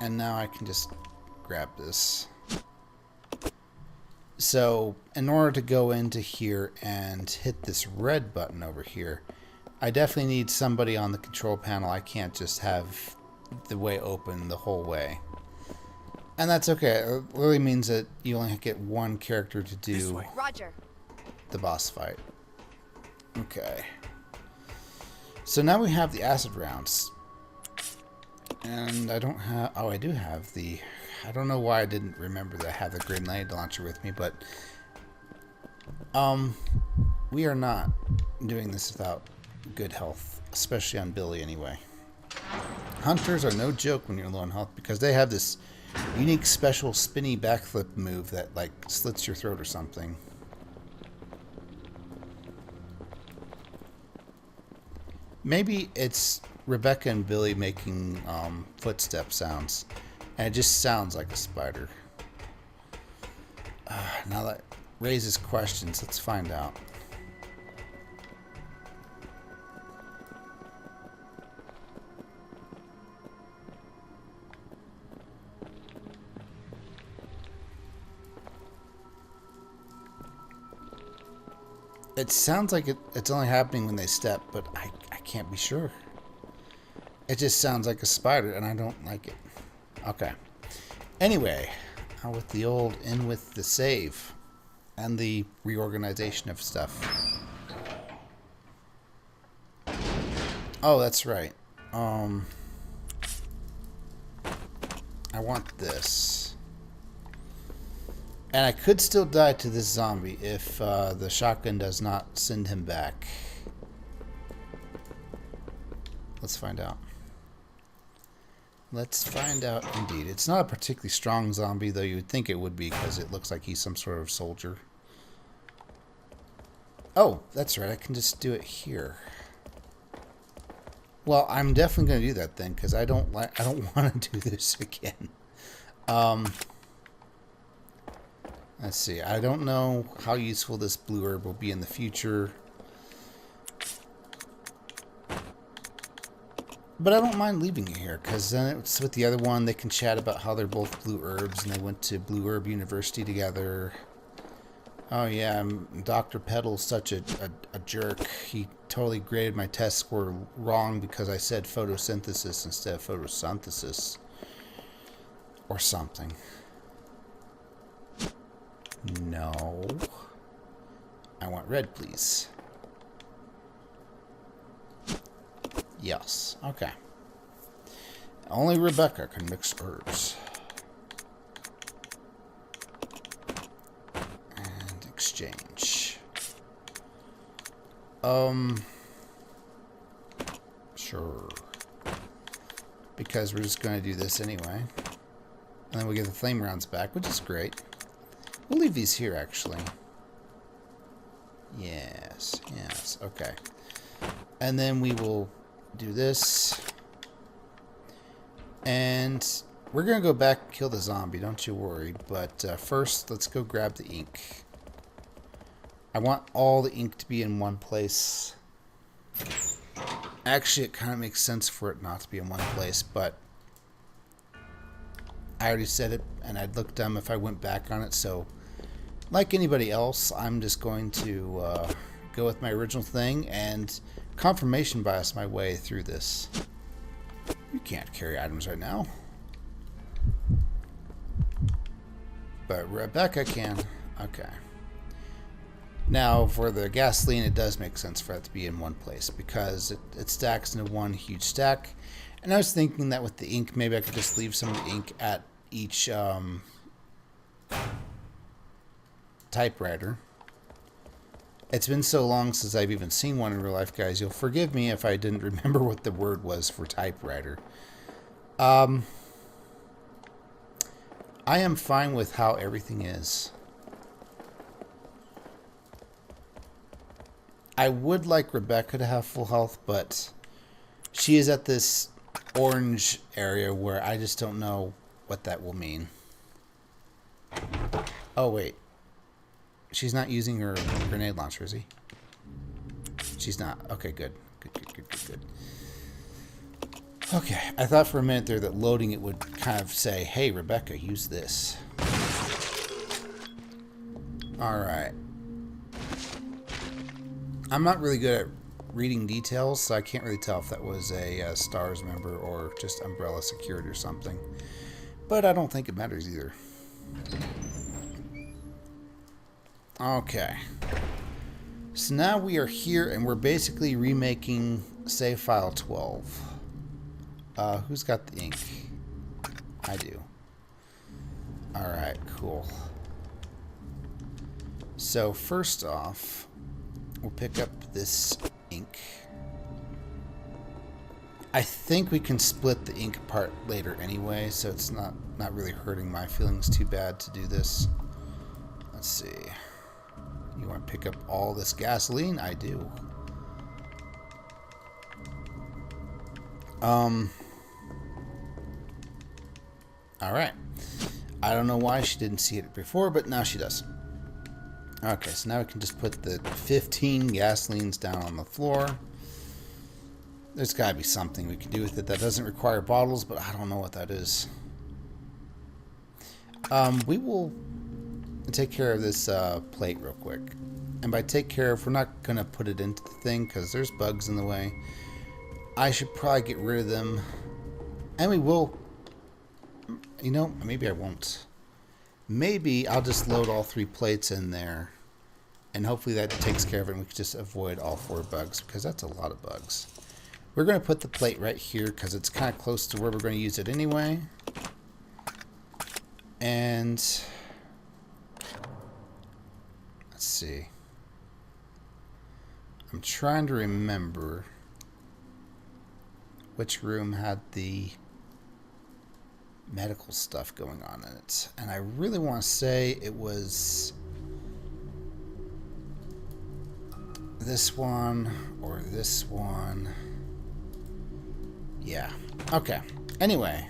And now I can just grab this. So, in order to go into here and hit this red button over here, I definitely need somebody on the control panel. I can't just have the way open the whole way. And that's okay. It really means that you only get one character to do Roger. the boss fight. Okay. So now we have the acid rounds. And I don't have... Oh, I do have the... I don't know why I didn't remember that I have the grenade launcher with me, but... We are not doing this without good health. Especially on Billy, anyway. Hunters are no joke when you're low on health, because they have this unique special spinny backflip move that, like, slits your throat or something. Maybe it's Rebecca and Billy making footstep sounds. And it just sounds like a spider. Now that raises questions. Let's find out. It sounds like it's only happening when they step, but I can't be sure. It just sounds like a spider, and I don't like it. Okay. Anyway, out with the old, in with the save, and the reorganization of stuff. Oh, that's right. I want this. And I could still die to this zombie if the shotgun does not send him back. Let's find out. Let's find out indeed. It's not a particularly strong zombie, though you would think it would be because it looks like he's some sort of soldier. Oh, that's right. I can just do it here. Well, I'm definitely going to do that then because I don't want to do this again. Let's see. I don't know how useful this blue herb will be in the future. But I don't mind leaving it here, because then it's with the other one. They can chat about how they're both blue herbs, and they went to Blue Herb University together. Oh yeah, Dr. Peddle's such a jerk. He totally graded my test score wrong because I said photosynthesis instead of photosynthesis. Or something. No. I want red, please. Yes. Okay. Only Rebecca can mix herbs. And exchange. Sure. Because we're just going to do this anyway. And then we get the flame rounds back, which is great. We'll leave these here, actually. Yes. Yes. Okay. And then we will do this. And we're going to go back and kill the zombie, don't you worry. But first, let's go grab the ink. I want all the ink to be in one place. Actually, it kind of makes sense for it not to be in one place, but I already said it, and I'd look dumb if I went back on it, so like anybody else, I'm just going to go with my original thing and confirmation bias my way through this. You can't carry items right now. But Rebecca can. Okay. Now, for the gasoline, it does make sense for that to be in one place because it stacks into one huge stack. And I was thinking that with the ink, maybe I could just leave some of the ink at each typewriter. It's been so long since I've even seen one in real life, guys. You'll forgive me if I didn't remember what the word was for typewriter. I am fine with how everything is. I would like Rebecca to have full health, but she is at this orange area where I just don't know what that will mean. Oh, wait. She's not using her grenade launcher, is he? She's not. Okay, good. Good. Okay, I thought for a minute there that loading it would kind of say, hey, Rebecca, use this. Alright. I'm not really good at reading details, so I can't really tell if that was a STARS member or just Umbrella Security or something. But I don't think it matters either. Okay. So now we are here, and we're basically remaking save file 12. Who's got the ink? I do. Alright, cool. So first off, we'll pick up this ink. I think we can split the ink part later anyway, so it's not really hurting my feelings too bad to do this. Let's see. You want to pick up all this gasoline? I do. Alright. I don't know why she didn't see it before, but now she does. Okay, so now we can just put the 15 gasolines down on the floor. There's got to be something we can do with it that doesn't require bottles, but I don't know what that is. We will take care of this plate real quick. And by take care of, we're not going to put it into the thing because there's bugs in the way. I should probably get rid of them. And we will... You know, maybe I won't. Maybe I'll just load all 3 plates in there. And hopefully that takes care of it and we can just avoid all 4 bugs because that's a lot of bugs. We're going to put the plate right here because it's kind of close to where we're going to use it anyway. And... let's see. I'm trying to remember which room had the medical stuff going on in it. And I really want to say it was this one or this one. Yeah. Okay. Anyway.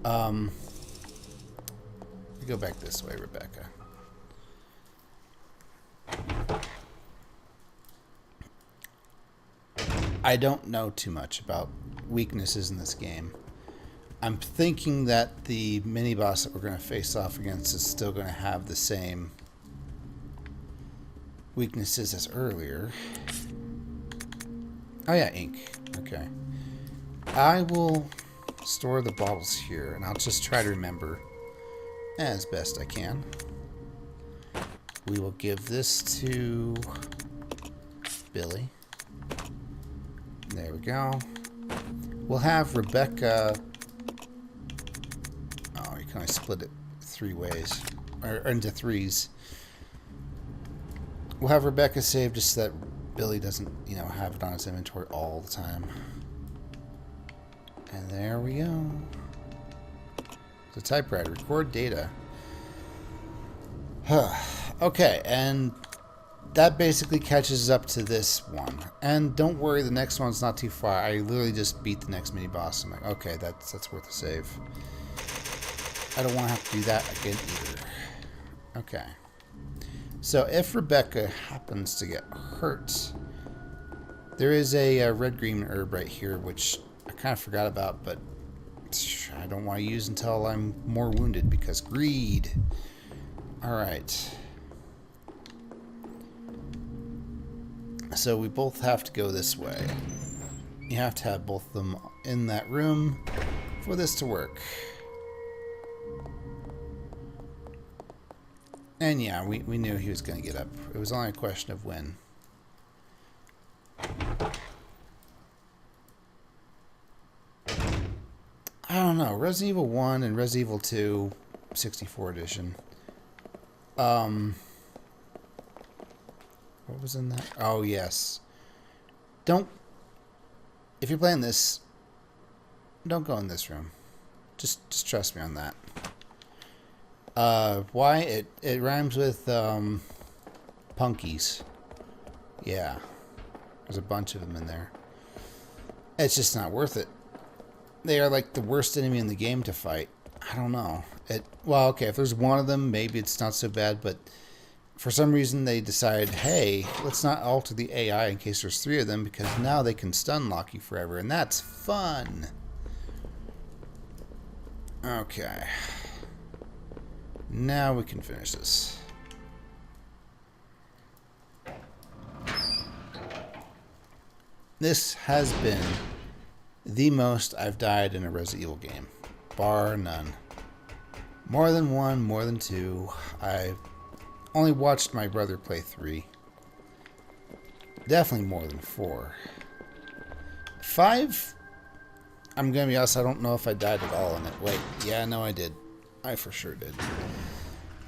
We go back this way, Rebecca. I don't know too much about weaknesses in this game. I'm thinking that the mini-boss that we're going to face off against is still going to have the same weaknesses as earlier. Oh yeah, ink. Okay. I will store the bottles here, and I'll just try to remember as best I can. We will give this to Billy. There we go. We'll have Rebecca... oh, you can only split it 3 ways. Or into 3s. We'll have Rebecca save just so that Billy doesn't, you know, have it on his inventory all the time. And there we go. The typewriter. Record data. Okay, and that basically catches up to this one. And don't worry, the next one's not too far. I literally just beat the next mini boss. I'm like, okay, that's worth a save. I don't want to have to do that again either. Okay. So if Rebecca happens to get hurt, there is a red-green herb right here, which I kind of forgot about, but I don't want to use until I'm more wounded because greed. Alright. So we both have to go this way. You have to have both of them in that room for this to work. And yeah, we knew he was going to get up. It was only a question of when. I don't know. Resident Evil 1 and Resident Evil 2 64 edition. What was in that? Oh, yes. Don't... if you're playing this, don't go in this room. Just trust me on that. Why? It rhymes with, punkies. Yeah. There's a bunch of them in there. It's just not worth it. They are like the worst enemy in the game to fight. I don't know. Well, okay, if there's one of them, maybe it's not so bad, but for some reason they decide, hey, let's not alter the AI in case there's 3 of them, because now they can stun lock you forever, and that's fun. Okay. Now we can finish this. This has been the most I've died in a Resident Evil game, bar none. More than 1, more than 2. I only watched my brother play 3. Definitely more than 4. 5, I'm gonna be honest, I don't know if I died at all in it. Wait, yeah, no I did. I for sure did.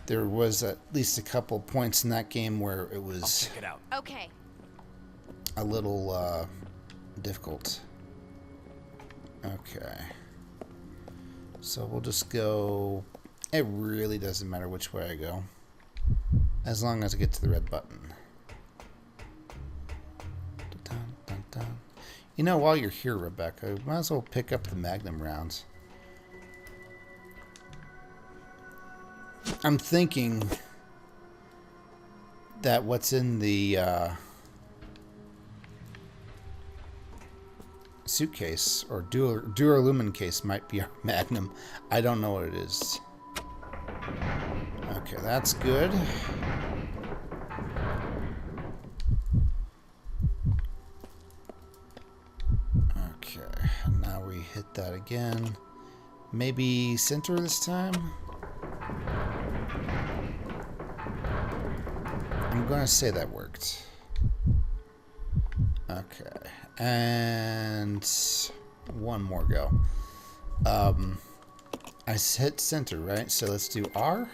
There was at least a couple points in that game where it was Check it out. Okay. a little difficult. Okay. So we'll just go... it really doesn't matter which way I go, as long as I get to the red button. Dun, dun, dun. You know, while you're here, Rebecca, might as well pick up the Magnum rounds. I'm thinking that what's in the suitcase or duralumin case might be our Magnum. I don't know what it is. Okay, that's good. Okay, now we hit that again. Maybe center this time? I'm gonna say that worked. Okay, and one more go. I hit center, right? So let's do R.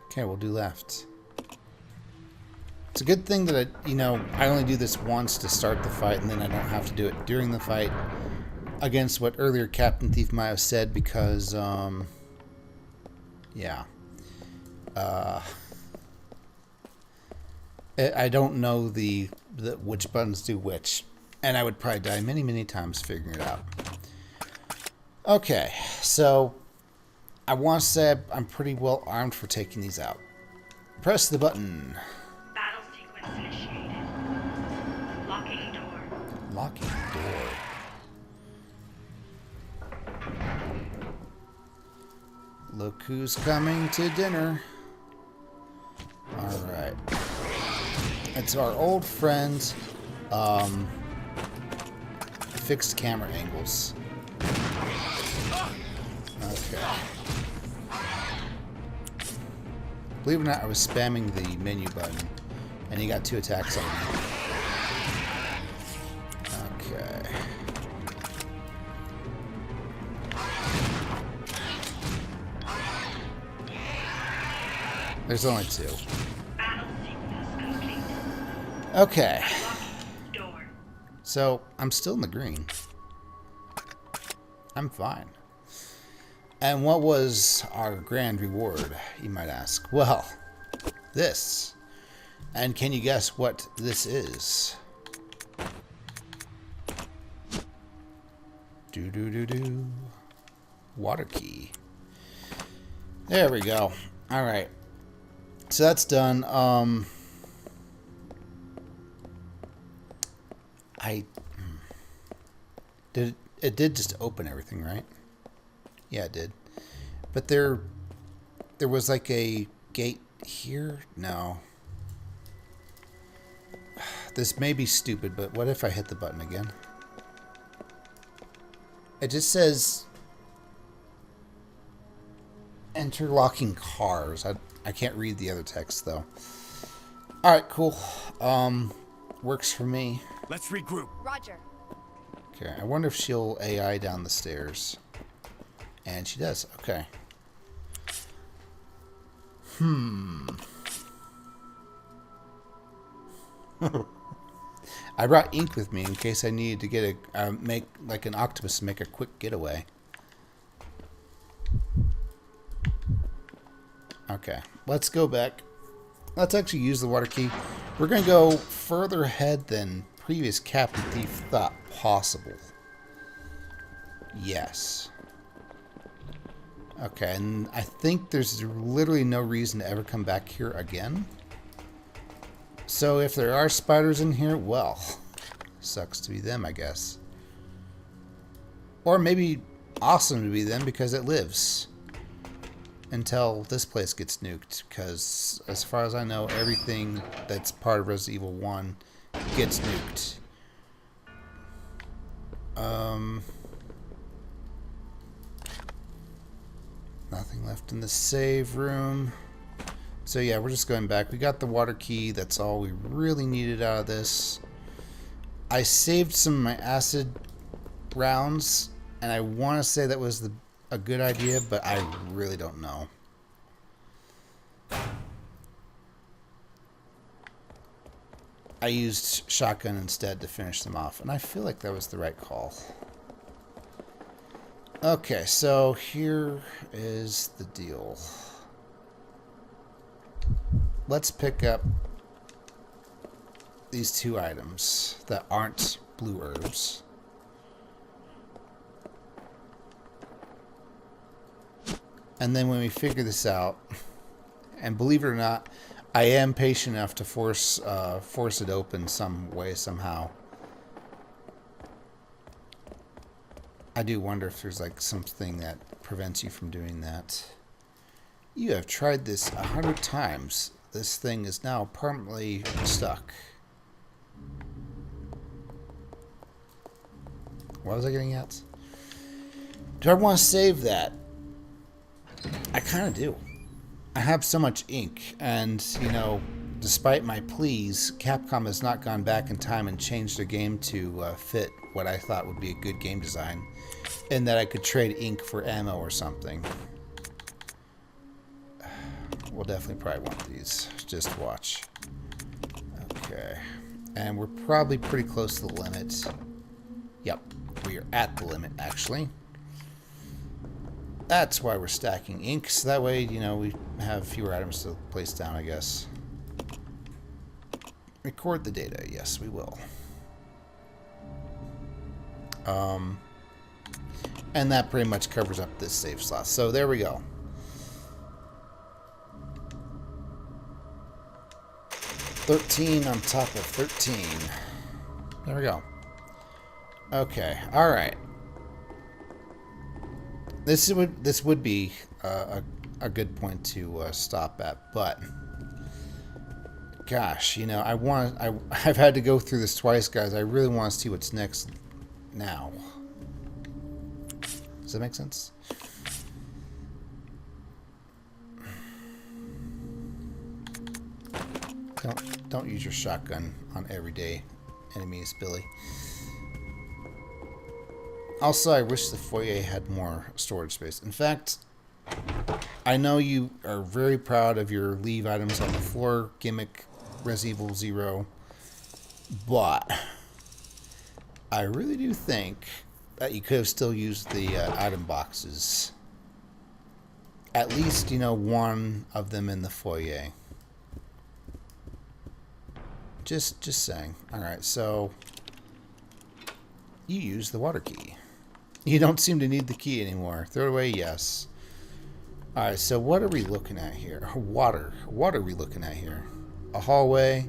Okay, we'll do left. It's a good thing that I only do this once to start the fight, and then I don't have to do it during the fight. Against what earlier Captain Thief might have said, because yeah. I don't know the which buttons do which, and I would probably die many times figuring it out. Okay, so I want to say I'm pretty well armed for taking these out. Press the button. Battle sequence initiated. Locking door. Locking door. Look who's coming to dinner. Alright. It's our old friend, fixed camera angles. Okay. Believe it or not, I was spamming the menu button, and he got 2 attacks on me. Okay. There's only 2. Battle sequence complete. Okay. Locked door. So, I'm still in the green. I'm fine. And what was our grand reward, you might ask? Well, this. And can you guess what this is? Do. Water key. There we go. Alright. So that's done. It did just open everything, right? Yeah, it did. But there was like a gate here? No. This may be stupid, but what if I hit the button again? It just says interlocking cars. I can't read the other text though. Alright, cool. Works for me. Let's regroup. Roger. Okay, I wonder if she'll AI down the stairs. And she does. Okay. I brought ink with me in case I needed to get make like an octopus and make a quick getaway. Okay, let's go back. Let's actually use the water key. We're going to go further ahead than previous Captain Thief thought possible. Yes. Okay, and I think there's literally no reason to ever come back here again. So if there are spiders in here, well, sucks to be them, I guess. Or maybe awesome to be them because it lives. Until this place gets nuked, because as far as I know, everything that's part of Resident Evil 1 gets nuked. Nothing left in the save room. So yeah, we're just going back. We got the water key. That's all we really needed out of this. I saved some of my acid rounds, and I want to say that was a good idea, but I really don't know. I used shotgun instead to finish them off, and I feel like that was the right call. Okay, so here is the deal. let's pick up these 2 items that aren't blue herbs. And then when we figure this out, and believe it or not, I am patient enough to force it open some way, somehow. I do wonder if there's like something that prevents you from doing that. You have tried this 100 times. This thing is now permanently stuck. What was I getting at? Do I want to save that? I kind of do. I have so much ink, and, you know, despite my pleas, Capcom has not gone back in time and changed the game to fit what I thought would be a good game design, and that I could trade ink for ammo or something. We'll definitely probably want these. Just watch. Okay. And we're probably pretty close to the limit. Yep. We are at the limit, actually. That's why we're stacking ink, so that way, you know, we have fewer items to place down, I guess. Record the data. Yes, we will. And that pretty much covers up this save slot. So there we go. 13 on top of 13. There we go. Okay. All right. This would be a good point to stop at, but gosh, you know, I've had to go through this twice, guys. I really want to see what's next now. Does that make sense? Don't use your shotgun on everyday enemies, Billy. Also, I wish the foyer had more storage space. In fact, I know you are very proud of your leave items on the floor gimmick, Resident Evil 0, but I really do think that you could have still used the item boxes. At least, you know, one of them in the foyer. Just saying. Alright, so you use the water key. You don't seem to need the key anymore. Throw it away, yes. Alright, so what are we looking at here? Water. What are we looking at here? A hallway.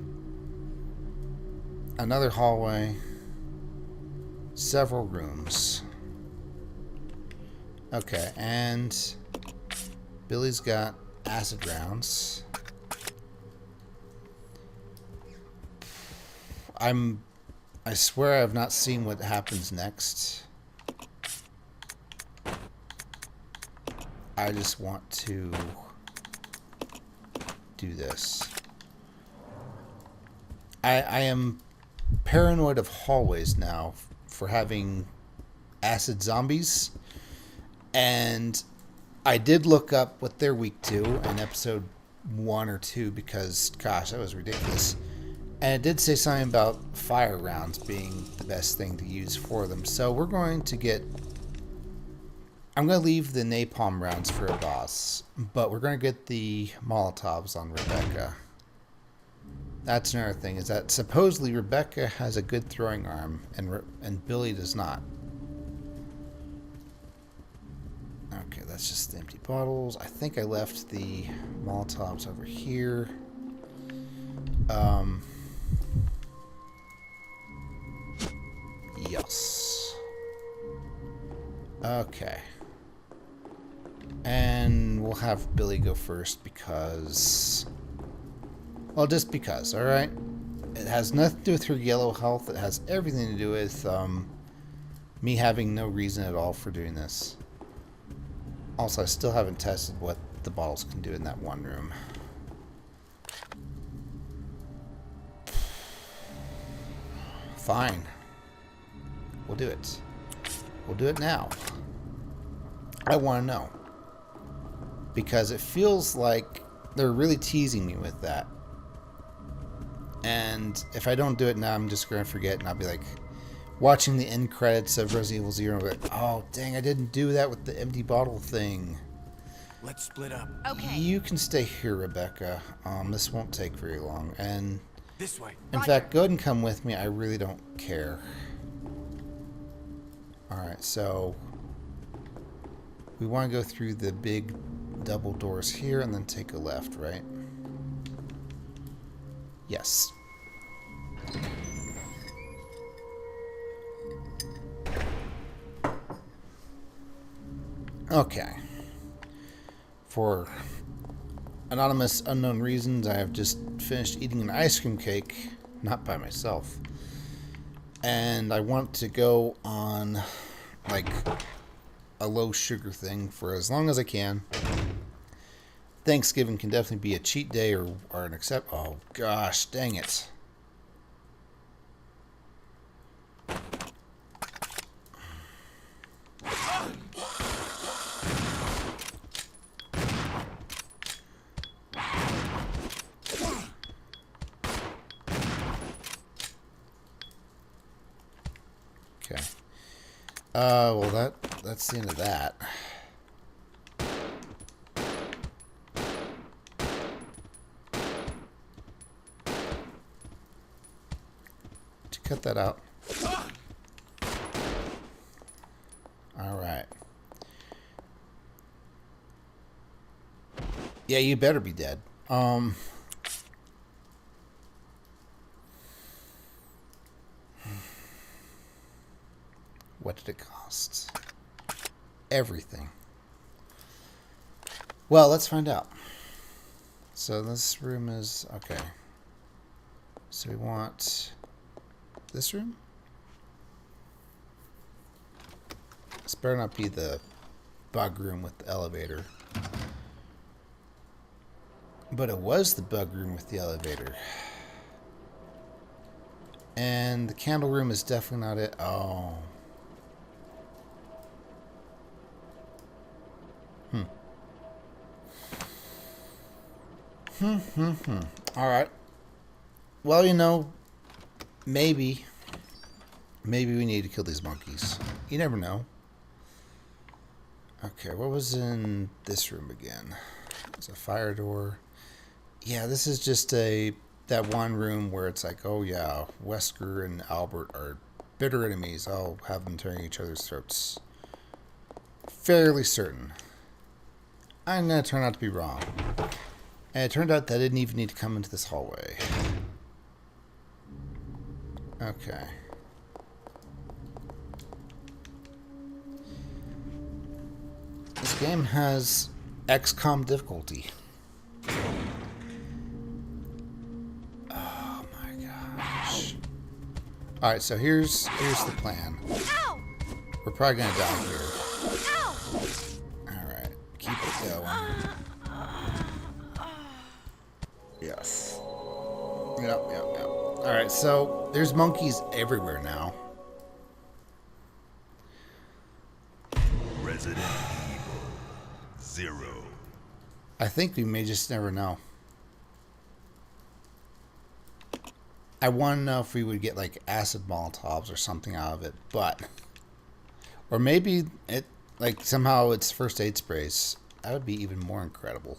Another hallway. Several rooms. Okay, and Billy's got acid rounds. I swear I've not seen what happens next. I just want to do this. I am paranoid of hallways now for having acid zombies, and I did look up what they're weak to in episode 1 or 2 because, gosh, that was ridiculous. And it did say something about fire rounds being the best thing to use for them. So we're going to get... I'm going to leave the napalm rounds for a boss, but we're going to get the Molotovs on Rebecca. That's another thing, is that supposedly Rebecca has a good throwing arm, and Billy does not. Okay, that's just the empty bottles. I think I left the Molotovs over here. Yes. Okay. And we'll have Billy go first because... Well, just because, alright? It has nothing to do with her yellow health. It has everything to do with me having no reason at all for doing this. Also, I still haven't tested what the bottles can do in that one room. Fine. We'll do it. We'll do it now. I want to know. Because it feels like they're really teasing me with that. And if I don't do it now, I'm just going to forget, and I'll be like watching the end credits of Resident Evil 0 and be like, oh, dang, I didn't do that with the empty bottle thing. Let's split up. Okay. You can stay here, Rebecca. This won't take very long. And This way. in fact, go ahead and come with me. I really don't care. Alright, so we want to go through the big double doors here and then take a left, right? Yes. Okay. For anonymous, unknown reasons, I have just finished eating an ice cream cake, not by myself. And I want to go on, like, a low sugar thing for as long as I can. Thanksgiving can definitely be a cheat day or an accept. Oh, gosh, dang it. Okay. Well, that's the end of that. To cut that out. All right. Yeah, you better be dead. What did it cost? Everything. Well, let's find out. So this room is... okay. So we want this room? This better not be the bug room with the elevator. But it was the bug room with the elevator. And the candle room is definitely not it. Oh. Alright. Well, you know, maybe we need to kill these monkeys. You never know. Okay, what was in this room again? It's a fire door. Yeah, this is just that one room where it's like, oh yeah, Wesker and Albert are bitter enemies. I'll have them tearing each other's throats. Fairly certain. I'm going to turn out to be wrong. And it turned out that I didn't even need to come into this hallway. Okay. This game has XCOM difficulty. Oh my gosh. Alright, so here's the plan. Ow! We're probably gonna die here. Ow! Alright, keep it going. Yes. Yep. Alright, so there's monkeys everywhere now. Resident Evil 0. I think we may just never know. I want to know if we would get like acid Molotovs or something out of it, but... or maybe it, like somehow it's first aid sprays. That would be even more incredible.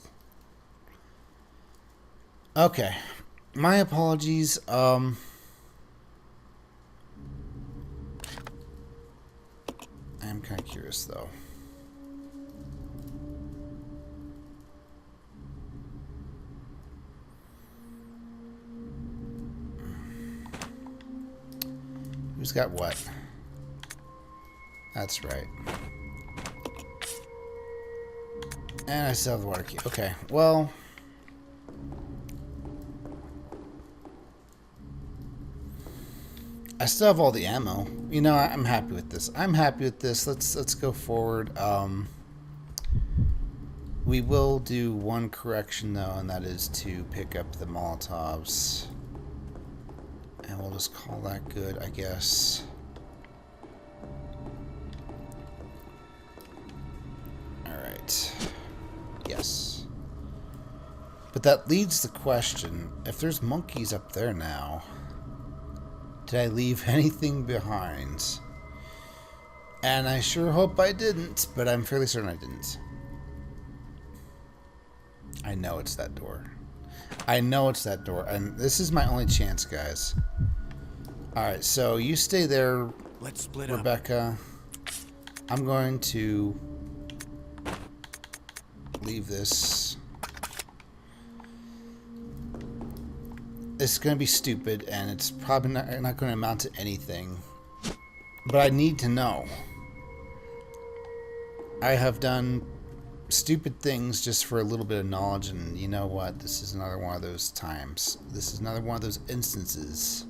Okay. My apologies. I am kind of curious though. Who's got what? That's right. And I still have the water key. Okay, well... I still have all the ammo. You know, I'm happy with this. Let's go forward. We will do one correction though, and that is to pick up the Molotovs. And we'll just call that good, I guess. Alright. Yes. But that leads the question, if there's monkeys up there now, did I leave anything behind? And I sure hope I didn't, but I'm fairly certain I didn't. I know it's that door. I know it's that door. And this is my only chance, guys. Alright, so you stay there, Let's split up. Rebecca. I'm going to leave this. It's going to be stupid, and it's probably not going to amount to anything. But I need to know. I have done stupid things just for a little bit of knowledge, and you know what? This is another one of those times. This is another one of those instances.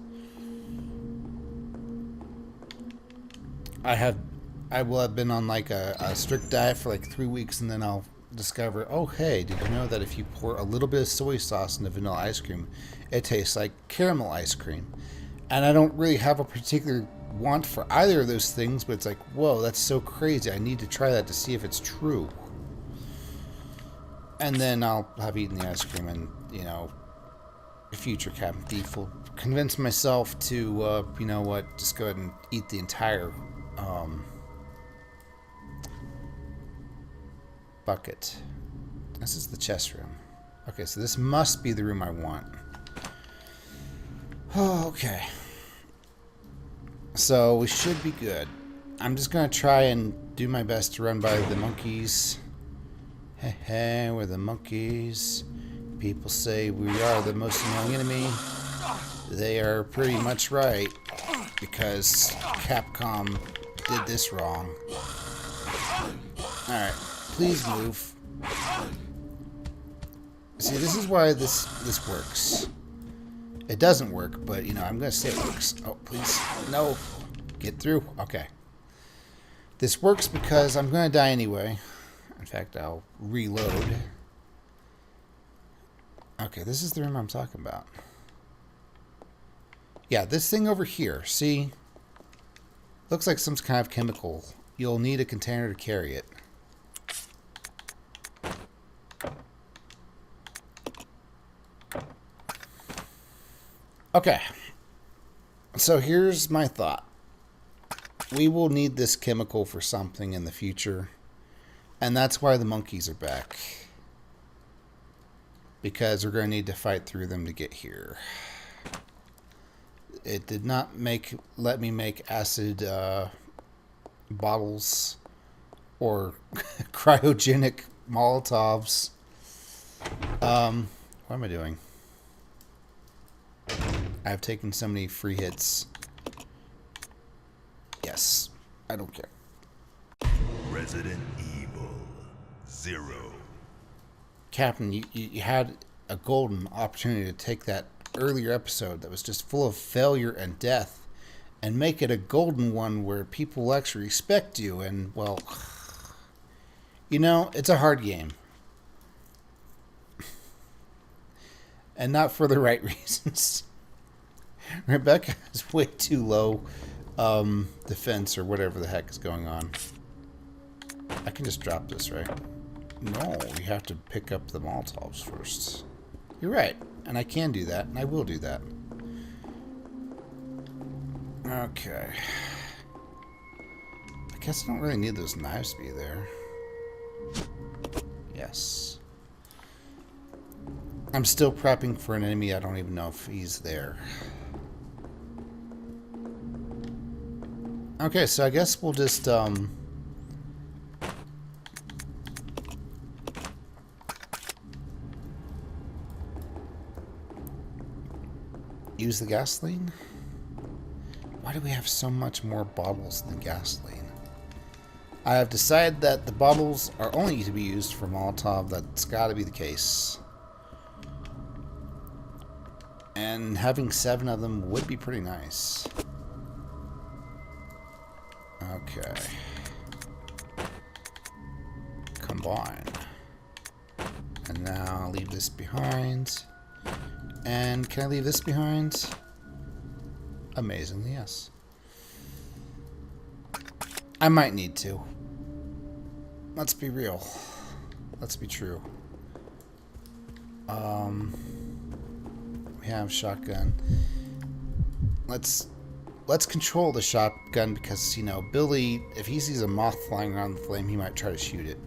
I will have been on like a strict diet for like 3 weeks, and then I'll discover, oh hey, did you know that if you pour a little bit of soy sauce into vanilla ice cream, it tastes like caramel ice cream? And I don't really have a particular want for either of those things, but it's like, whoa, that's so crazy. I need to try that to see if it's true. And then I'll have eaten the ice cream, and you know, future Captain Thief will convince myself to, you know what, just go ahead and eat the entire bucket. This is the chest room. Okay, so this must be the room I want. Oh, okay. So we should be good. I'm just gonna try and do my best to run by the monkeys. Hey, hey, we're the monkeys. People say we are the most annoying enemy. They are pretty much right, because Capcom did this wrong. Alright, please move. See, this is why this works. It doesn't work, but you know, I'm gonna say it works. Oh, please. No. Get through. Okay. This works because I'm gonna die anyway. In fact, I'll reload. Okay, this is the room I'm talking about. Yeah, this thing over here, see? Looks like some kind of chemical. You'll need a container to carry it. Okay. So here's my thought. We will need this chemical for something in the future. And that's why the monkeys are back. Because we're going to need to fight through them to get here. It did not let me make acid bottles or cryogenic Molotovs. What am I doing? I've taken so many free hits. Yes, I don't care. Resident Evil 0. Captain, you had a golden opportunity to take that earlier episode that was just full of failure and death and make it a golden one where people will actually respect you. And, well, you know, it's a hard game. And not for the right reasons. Rebecca has way too low defense or whatever the heck is going on. I can just drop this, right? No, you have to pick up the Molotovs first. You're right, and I can do that, and I will do that. Okay. I guess I don't really need those knives to be there. Yes. I'm still prepping for an enemy. I don't even know if he's there. Okay, so I guess we'll just, use the gasoline? Why do we have so much more bottles than gasoline? I have decided that the bottles are only to be used for Molotov. That's got to be the case. And having 7 of them would be pretty nice. Okay. Combine. And now I'll leave this behind. And can I leave this behind? Amazingly, yes. I might need to. Let's be real. Let's be true. We have shotgun. Let's control the shotgun because, you know, Billy, if he sees a moth flying around the flame, he might try to shoot it.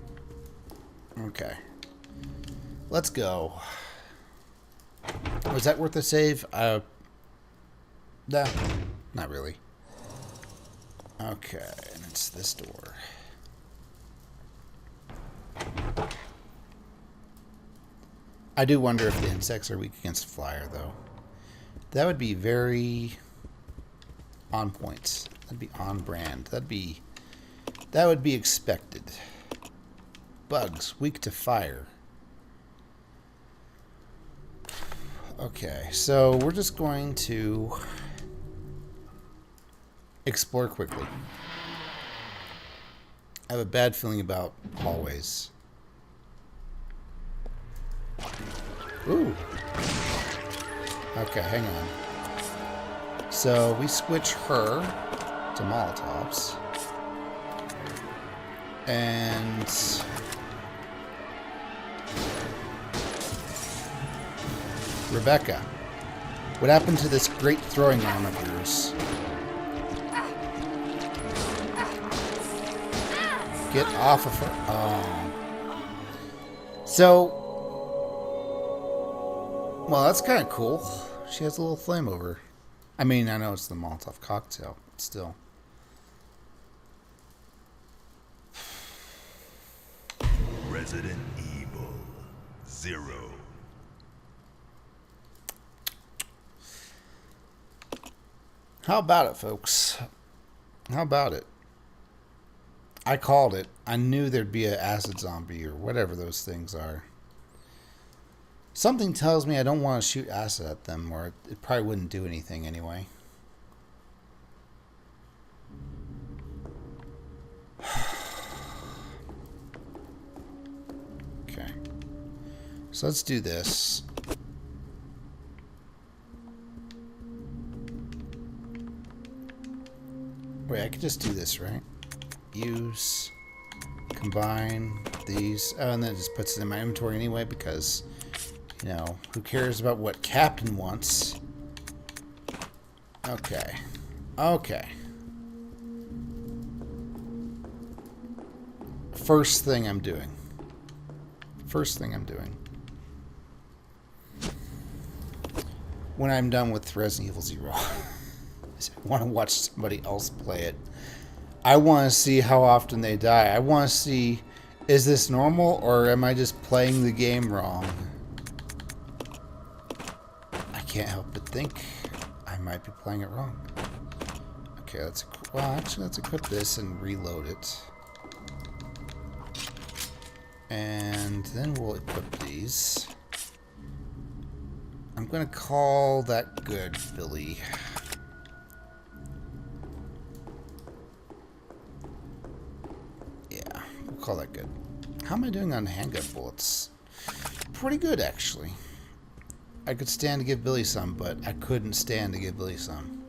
Okay. Let's go. Was that worth a save? Nah, not really. Okay, and it's this door. I do wonder if the insects are weak against fire, though. That would be very on point. That'd be on brand. That would be expected. Bugs, weak to fire. Okay, so we're just going to explore quickly. I have a bad feeling about hallways. Ooh. Okay, hang on. So we switch her to Molotovs. And Rebecca, what happened to this great throwing arm of yours? Get off of her. Oh. So, well, that's kind of cool. She has a little flame over her. I mean, I know it's the Molotov cocktail, but still. Resident Evil 0. How about it, folks? How about it? I called it. I knew there'd be an acid zombie or whatever those things are. Something tells me I don't want to shoot acid at them, or it probably wouldn't do anything anyway. Okay. So let's do this. Wait, I could just do this, right? Use, combine these. Oh, and then it just puts it in my inventory anyway because, you know, who cares about what Captain wants? Okay. Okay. First thing I'm doing. When I'm done with Resident Evil 0. I want to watch somebody else play it. I want to see how often they die. I want to see, is this normal or am I just playing the game wrong? I can't help but think I might be playing it wrong. Okay, let's equip this and reload it. And then we'll equip these. I'm going to call that good, Billy. Call that good. How am I doing on handgun bullets? Pretty good, actually. I could stand to give Billy some, but I couldn't stand to give Billy some.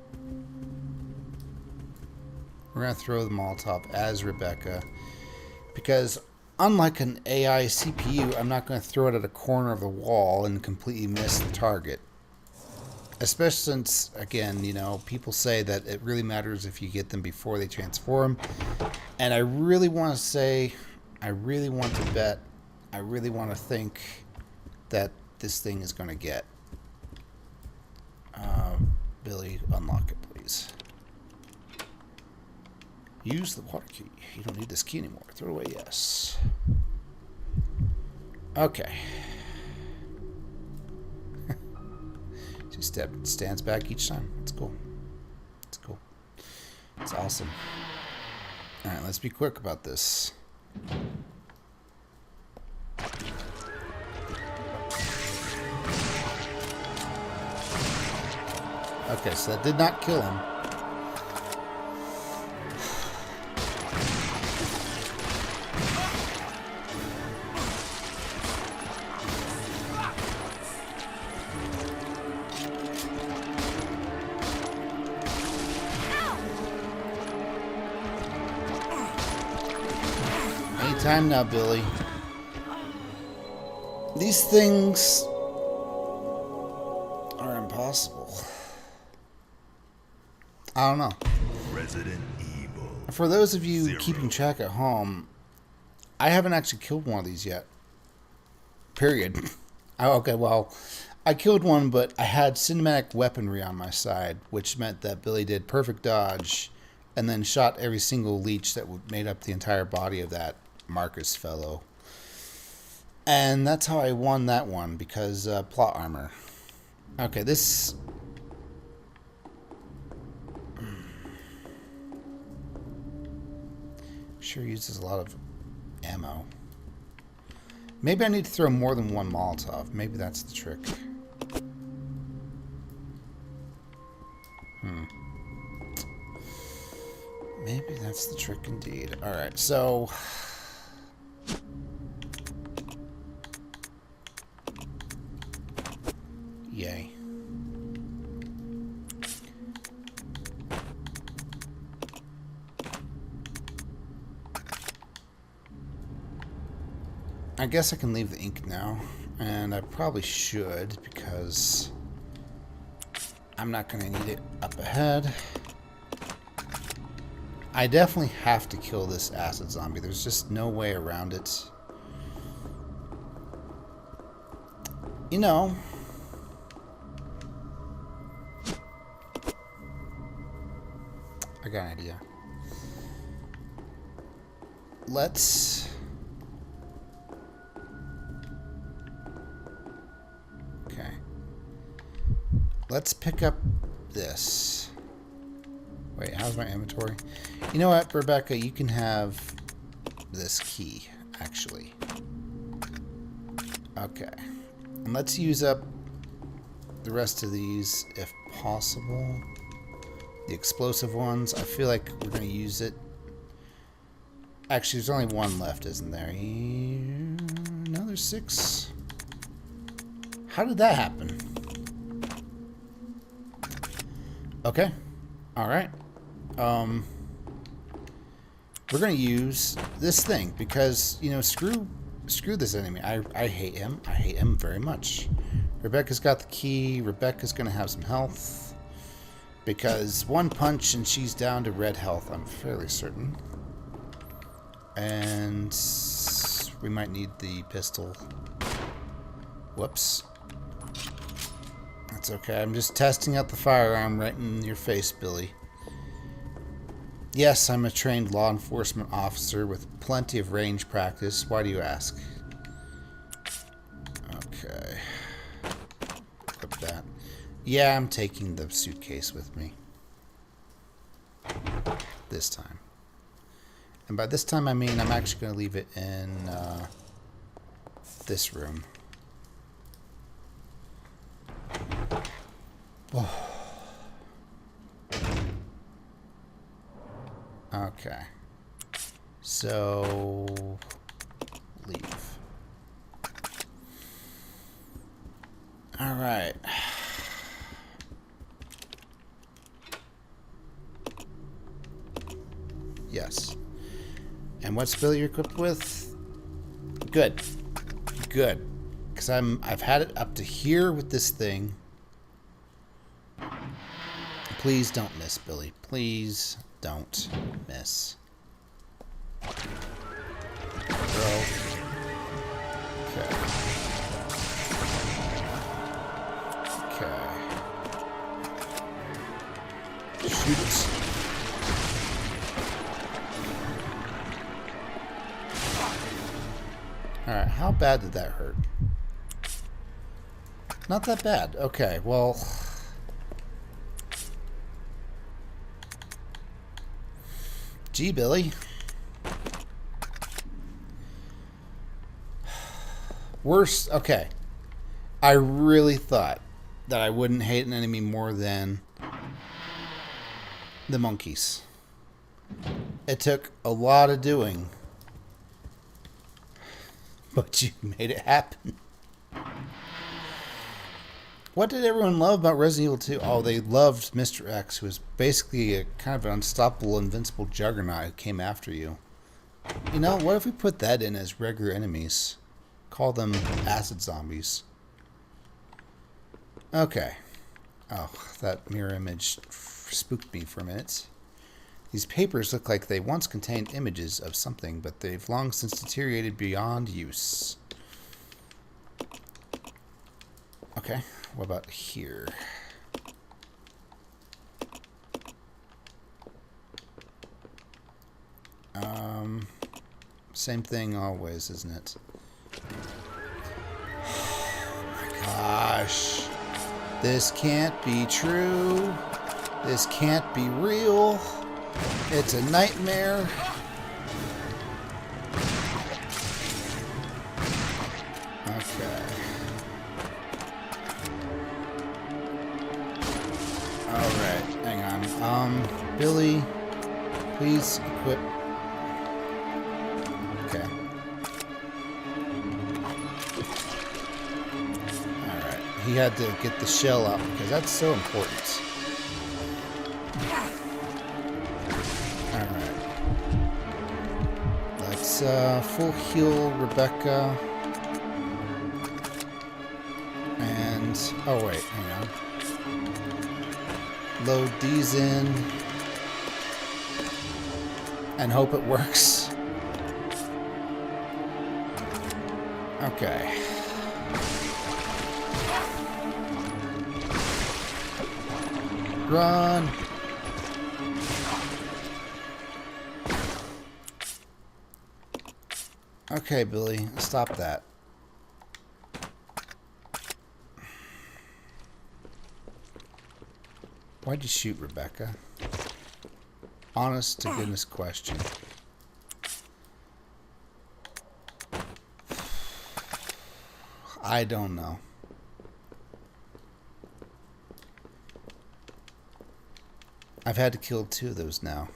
We're going to throw the Molotov as Rebecca, because unlike an AI CPU, I'm not going to throw it at a corner of the wall and completely miss the target. Especially since, again, you know, people say that it really matters if you get them before they transform. And I really want to say, I really want to bet, I really want to think that this thing is going to get. Billy, unlock it, please. Use the water key. You don't need this key anymore. Throw it away, yes. Okay. She stands back each time. It's cool. It's cool. It's awesome. Alright, let's be quick about this. Okay, so that did not kill him. Anytime now, Billy. These things are impossible. I don't know. Resident Evil. For those of you 0. keeping track at home, I haven't actually killed one of these yet. Period. Okay, well, I killed one, but I had cinematic weaponry on my side, which meant that Billy did perfect dodge and then shot every single leech that made up the entire body of that Marcus fellow. And that's how I won that one, because plot armor. Okay, this... Sure uses a lot of ammo. Maybe I need to throw more than one Molotov. Maybe that's the trick. Maybe that's the trick indeed. Alright, so... Yay. I guess I can leave the ink now, and I probably should, because I'm not going to need it up ahead. I definitely have to kill this acid zombie. There's just no way around it. You know, I got an idea. Let's... Okay. Let's pick up this. Wait, how's my inventory? You know what, Rebecca? You can have this key, actually. Okay. And let's use up the rest of these, if possible. The explosive ones. I feel like we're going to use it. Actually, there's only one left, isn't there? No, there's 6. How did that happen? Okay. Alright. We're going to use this thing because, you know, screw this enemy. I hate him. I hate him very much. Rebecca's got the key. Rebecca's going to have some health. Because one punch and she's down to red health, I'm fairly certain. And we might need the pistol. Whoops. That's okay. I'm just testing out the firearm right in your face, Billy. Yes, I'm a trained law enforcement officer with plenty of range practice. Why do you ask? Okay. Clip that. Yeah, I'm taking the suitcase with me. This time. And by this time I mean I'm actually going to leave it in this room. Oh. Okay. So leave. All right. Yes. And what's Billy equipped with? Good. Good. Because I've had it up to here with this thing. Please don't miss, Billy. Please don't miss. Bro. Okay. Okay. Shoot it. Alright, how bad did that hurt? Not that bad. Okay, well... Gee, Billy. Worse... Okay. I really thought that I wouldn't hate an enemy more than the monkeys. It took a lot of doing. But you made it happen. What did everyone love about Resident Evil 2? Oh, they loved Mr. X, who was basically a kind of an unstoppable, invincible juggernaut who came after you. You know, what if we put that in as regular enemies? Call them acid zombies. Okay. Oh, that mirror image spooked me for a minute. These papers look like they once contained images of something, but they've long since deteriorated beyond use. Okay. What about here? Same thing always, isn't it? Oh my gosh. This can't be true. This can't be real. It's a nightmare. Okay. Alright, hang on. Billy, please equip. Okay. Alright. He had to get the shell out because that's so important. Alright. Let's full heal Rebecca. And oh wait, hang on. Load these in. And hope it works. Okay. Run! Okay, Billy, stop that. Why'd you shoot Rebecca? Honest to goodness question. I don't know. I've had to kill 2 of those now.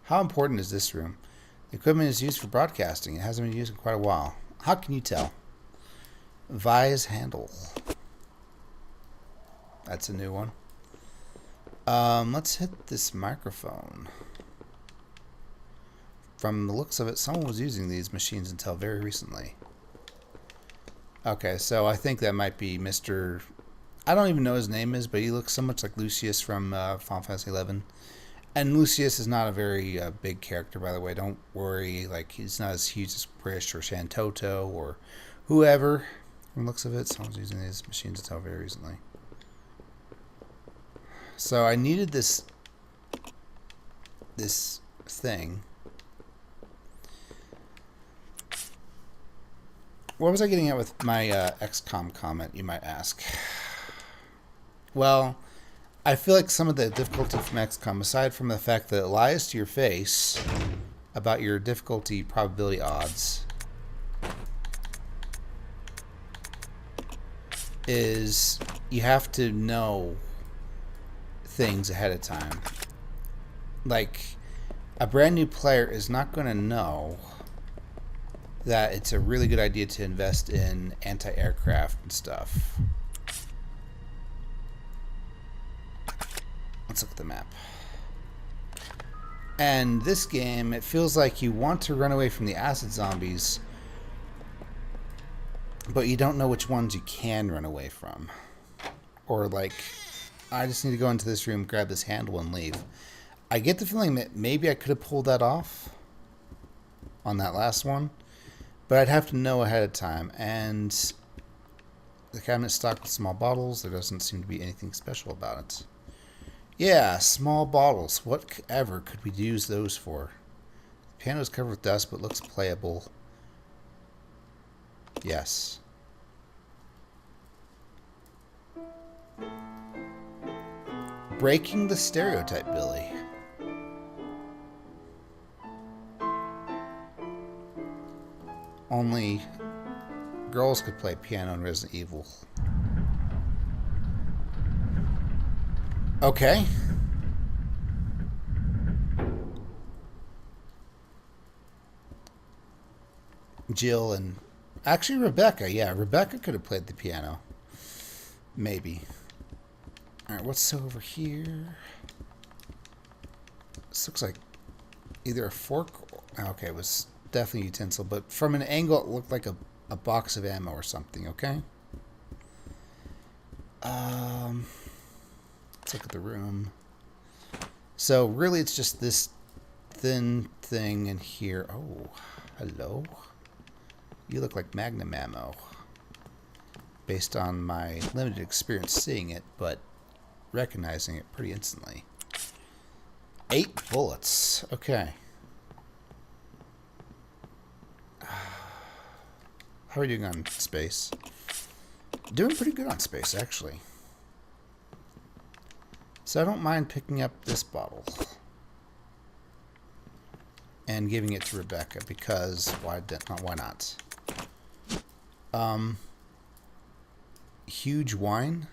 How important is this room? The equipment is used for broadcasting. It hasn't been used in quite a while. How can you tell? Vise handle. That's a new one. Let's hit this microphone. From the looks of it, someone was using these machines until very recently. Okay, so I think that might be Mr. I don't even know his name is, but he looks so much like Lucius from Final Fantasy XI. And Lucius is not a very big character, by the way. Don't worry, like he's not as huge as Prish or Shantoto or whoever. From the looks of it, someone's using these machines until very recently. So I needed this thing. What was I getting at with my XCOM comment, you might ask? Well, I feel like some of the difficulty from XCOM, aside from the fact that it lies to your face about your difficulty probability odds, is you have to know things ahead of time. Like, a brand new player is not going to know that it's a really good idea to invest in anti-aircraft and stuff. Let's look at the map. And this game, it feels like you want to run away from the acid zombies, but you don't know which ones you can run away from. Or like, I just need to go into this room, grab this handle, and leave. I get the feeling that maybe I could have pulled that off on that last one, but I'd have to know ahead of time. And the cabinet's stocked with small bottles. There doesn't seem to be anything special about it. Yeah, small bottles. Whatever could we use those for? The piano's covered with dust, but looks playable. Yes. Breaking the stereotype, Billy. Only girls could play piano in Resident Evil. Okay. Jill and... Actually, Rebecca. Yeah, Rebecca could have played the piano. Maybe. Alright, what's over here? This looks like either a fork or... Okay, it was definitely utensil, but from an angle it looked like a box of ammo or something, okay? Let's look at the room. So really it's just this thin thing in here. Oh, hello. You look like Magnum ammo. based on my limited experience seeing it, but recognizing it pretty instantly. 8 bullets. Okay. How are we doing on space? Doing pretty good on space, actually. So I don't mind picking up this bottle and giving it to Rebecca because why not? Huge wine.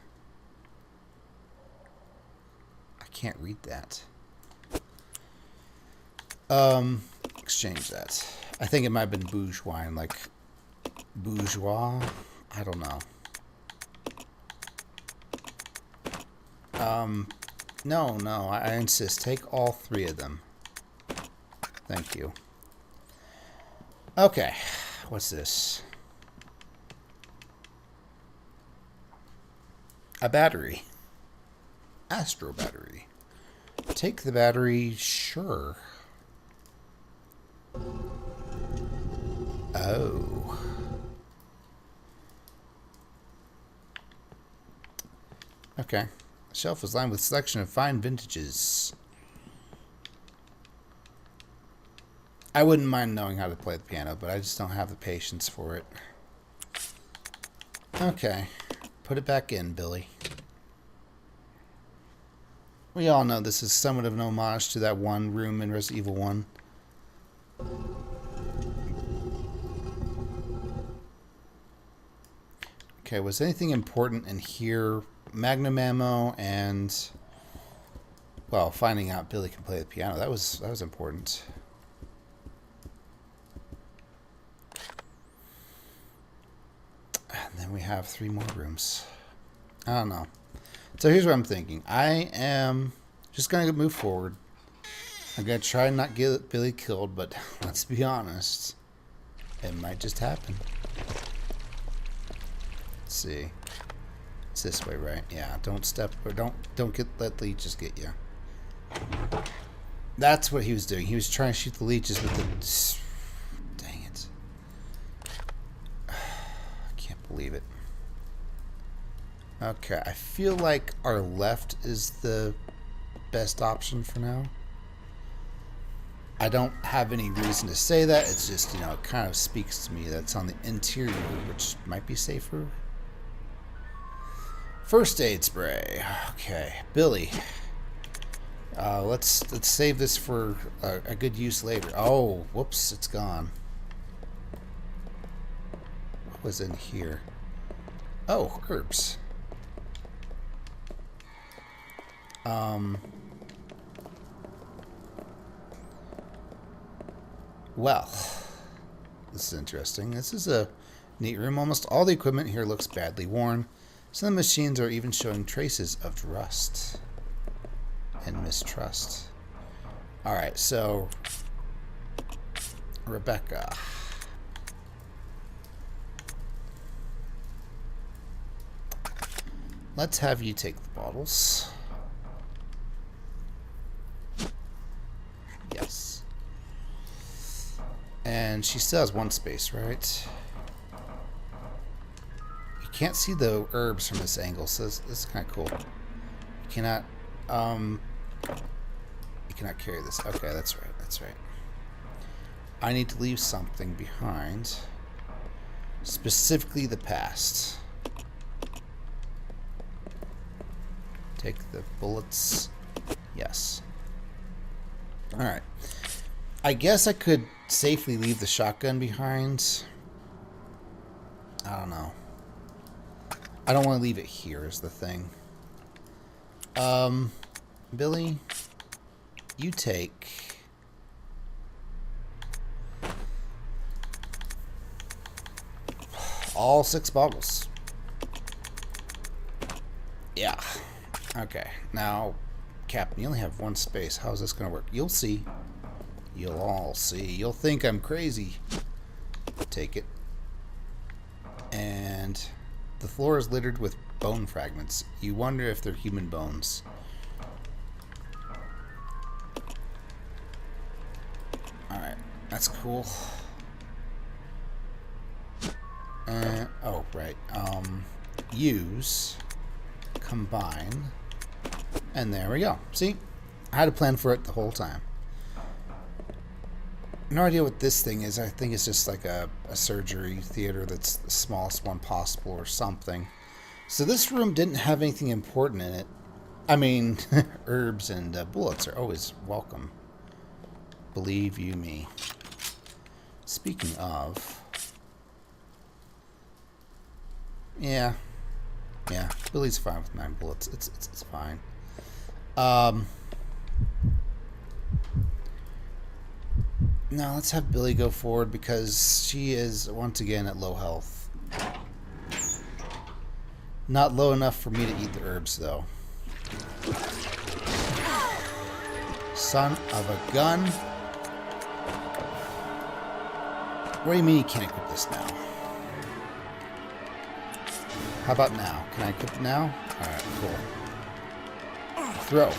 I can't read that. Exchange that. I think it might have been bouge wine, like bourgeois. I don't know. No, I insist. Take all 3 of them. Thank you. Okay, what's this? A battery. Astro battery. Take the battery, sure. Oh. Okay. The shelf is lined with a selection of fine vintages. I wouldn't mind knowing how to play the piano, but I just don't have the patience for it. Okay. Put it back in, Billy. We all know this is somewhat of an homage to that one room in Resident Evil 1. Okay, was anything important in here? Magnum ammo and, well, finding out Billy can play the piano. That was important. And then we have 3 more rooms. I don't know. So here's what I'm thinking. I am just going to move forward. I'm going to try and not get Billy killed, but let's be honest. It might just happen. Let's see. It's this way, right? Yeah, don't step or don't let leeches get you. That's what he was doing. He was trying to shoot the leeches with the... Dang it. I can't believe it. Okay, I feel like our left is the best option for now. I don't have any reason to say that. It's just, you know, it kind of speaks to me that it's on the interior, which might be safer. First aid spray. Okay, Billy. Let's save this for a good use later. Oh, whoops, it's gone. What was in here? Oh, herbs. Well, this is interesting. This is a neat room. Almost all the equipment here looks badly worn. Some of the machines are even showing traces of rust and mistrust. Alright, so Rebecca. Let's have you take the bottles. Yes. And she still has 1 space, right? Can't see the herbs from this angle, so this is kind of cool. You cannot carry this. Okay, that's right. I need to leave something behind, specifically the past. Take the bullets. Yes. All right. I guess I could safely leave the shotgun behind. I don't know. I don't want to leave it here is the thing. Billy, you take all 6 bottles. Yeah. Okay. Now, Captain, you only have 1 space. How's this going to work? You'll see. You'll all see. You'll think I'm crazy. Take it. And... the floor is littered with bone fragments. You wonder if they're human bones. Alright, that's cool. Oh, right. use, combine, and there we go. See? I had a plan for it the whole time. No idea what this thing is. I think it's just like a surgery theater that's the smallest one possible or something. So this room didn't have anything important in it. I mean, herbs and bullets are always welcome. Believe you me. Speaking of... Yeah, Billy's fine with 9 bullets. It's fine. Now let's have Billy go forward because she is once again at low health. Not low enough for me to eat the herbs though. Son of a gun. What do you mean you can't equip this now? How about now? Can I equip it now? Alright, cool. Throw.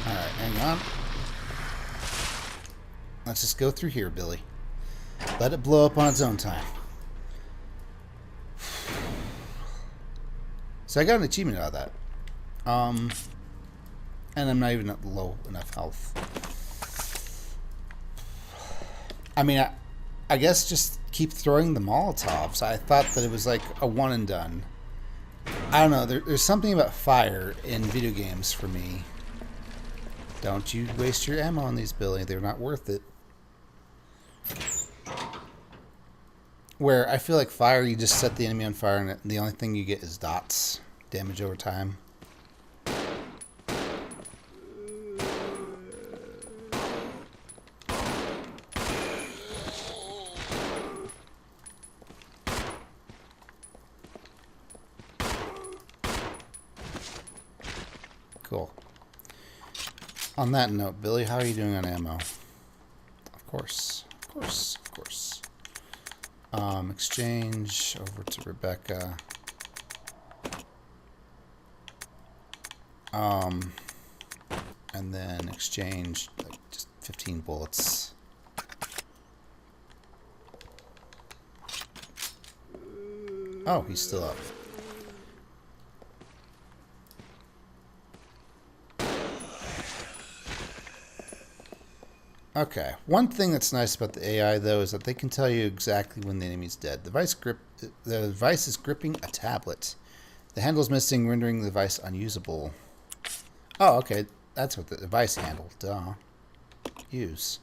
Alright, hang on. Let's just go through here, Billy. Let it blow up on its own time. So I got an achievement out of that. And I'm not even at low enough health. I mean, I guess just keep throwing the Molotovs. I thought that it was like a one and done. I don't know. There's something about fire in video games for me. Don't you waste your ammo on these, Billy. They're not worth it. Where I feel like fire, you just set the enemy on fire and the only thing you get is dots. Damage over time. Cool. On that note, Billy, how are you doing on ammo? Of course. Exchange over to Rebecca. And then exchange like just 15 bullets. Oh, he's still up. Okay. One thing that's nice about the AI though is that they can tell you exactly when the enemy's dead. The device is gripping a tablet. The handle's missing, rendering the device unusable. Oh, okay. That's what the device handle. Duh. Use.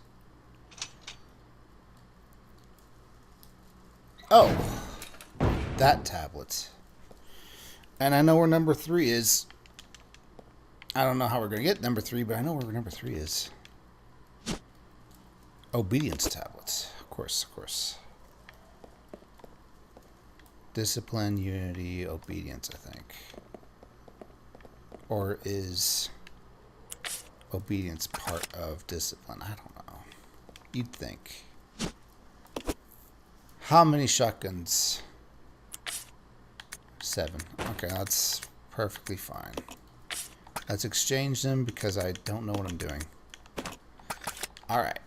Oh. That tablet. And I know where number 3 is. I don't know how we're going to get number 3, but I know where number 3 is. Obedience tablets. Of course. Discipline, unity, obedience, I think. Or is obedience part of discipline? I don't know. You'd think. How many shotguns? 7. Okay, that's perfectly fine. Let's exchange them because I don't know what I'm doing. Alright.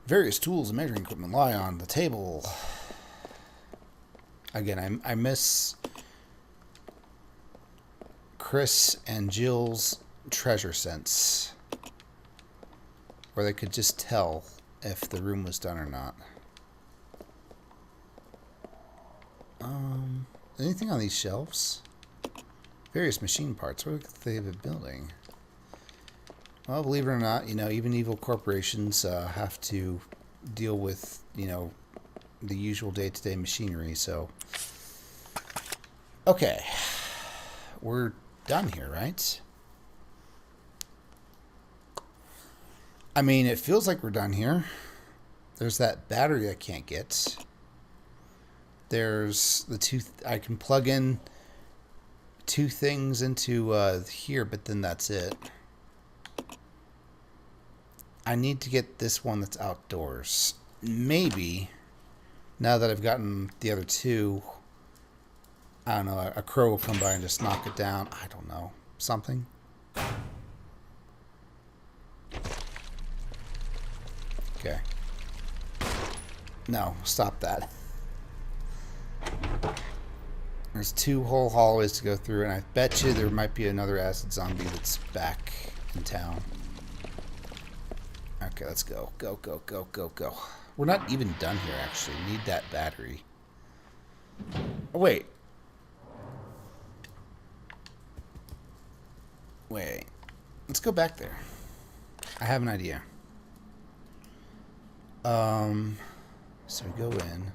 Various tools and measuring equipment lie on the table. Again, I miss Chris and Jill's treasure sense, where they could just tell if the room was done or not. Anything on these shelves? Various machine parts. What could they be building? Well, believe it or not, even evil corporations have to deal with, the usual day-to-day machinery, so... Okay. We're done here, right? I mean, it feels like we're done here. There's that battery I can't get. There's the two... I can plug in 2 things into here, but then that's it. I need to get this one that's outdoors. Maybe, now that I've gotten the other 2, I don't know, a crow will come by and just knock it down. I don't know. Something. Okay. No, stop that. There's 2 whole hallways to go through, and I bet you there might be another acid zombie that's back in town. Okay, let's go. Go, go, go, go, go. We're not even done here, actually. We need that battery. Oh, wait. Wait. Let's go back there. I have an idea. So we go in.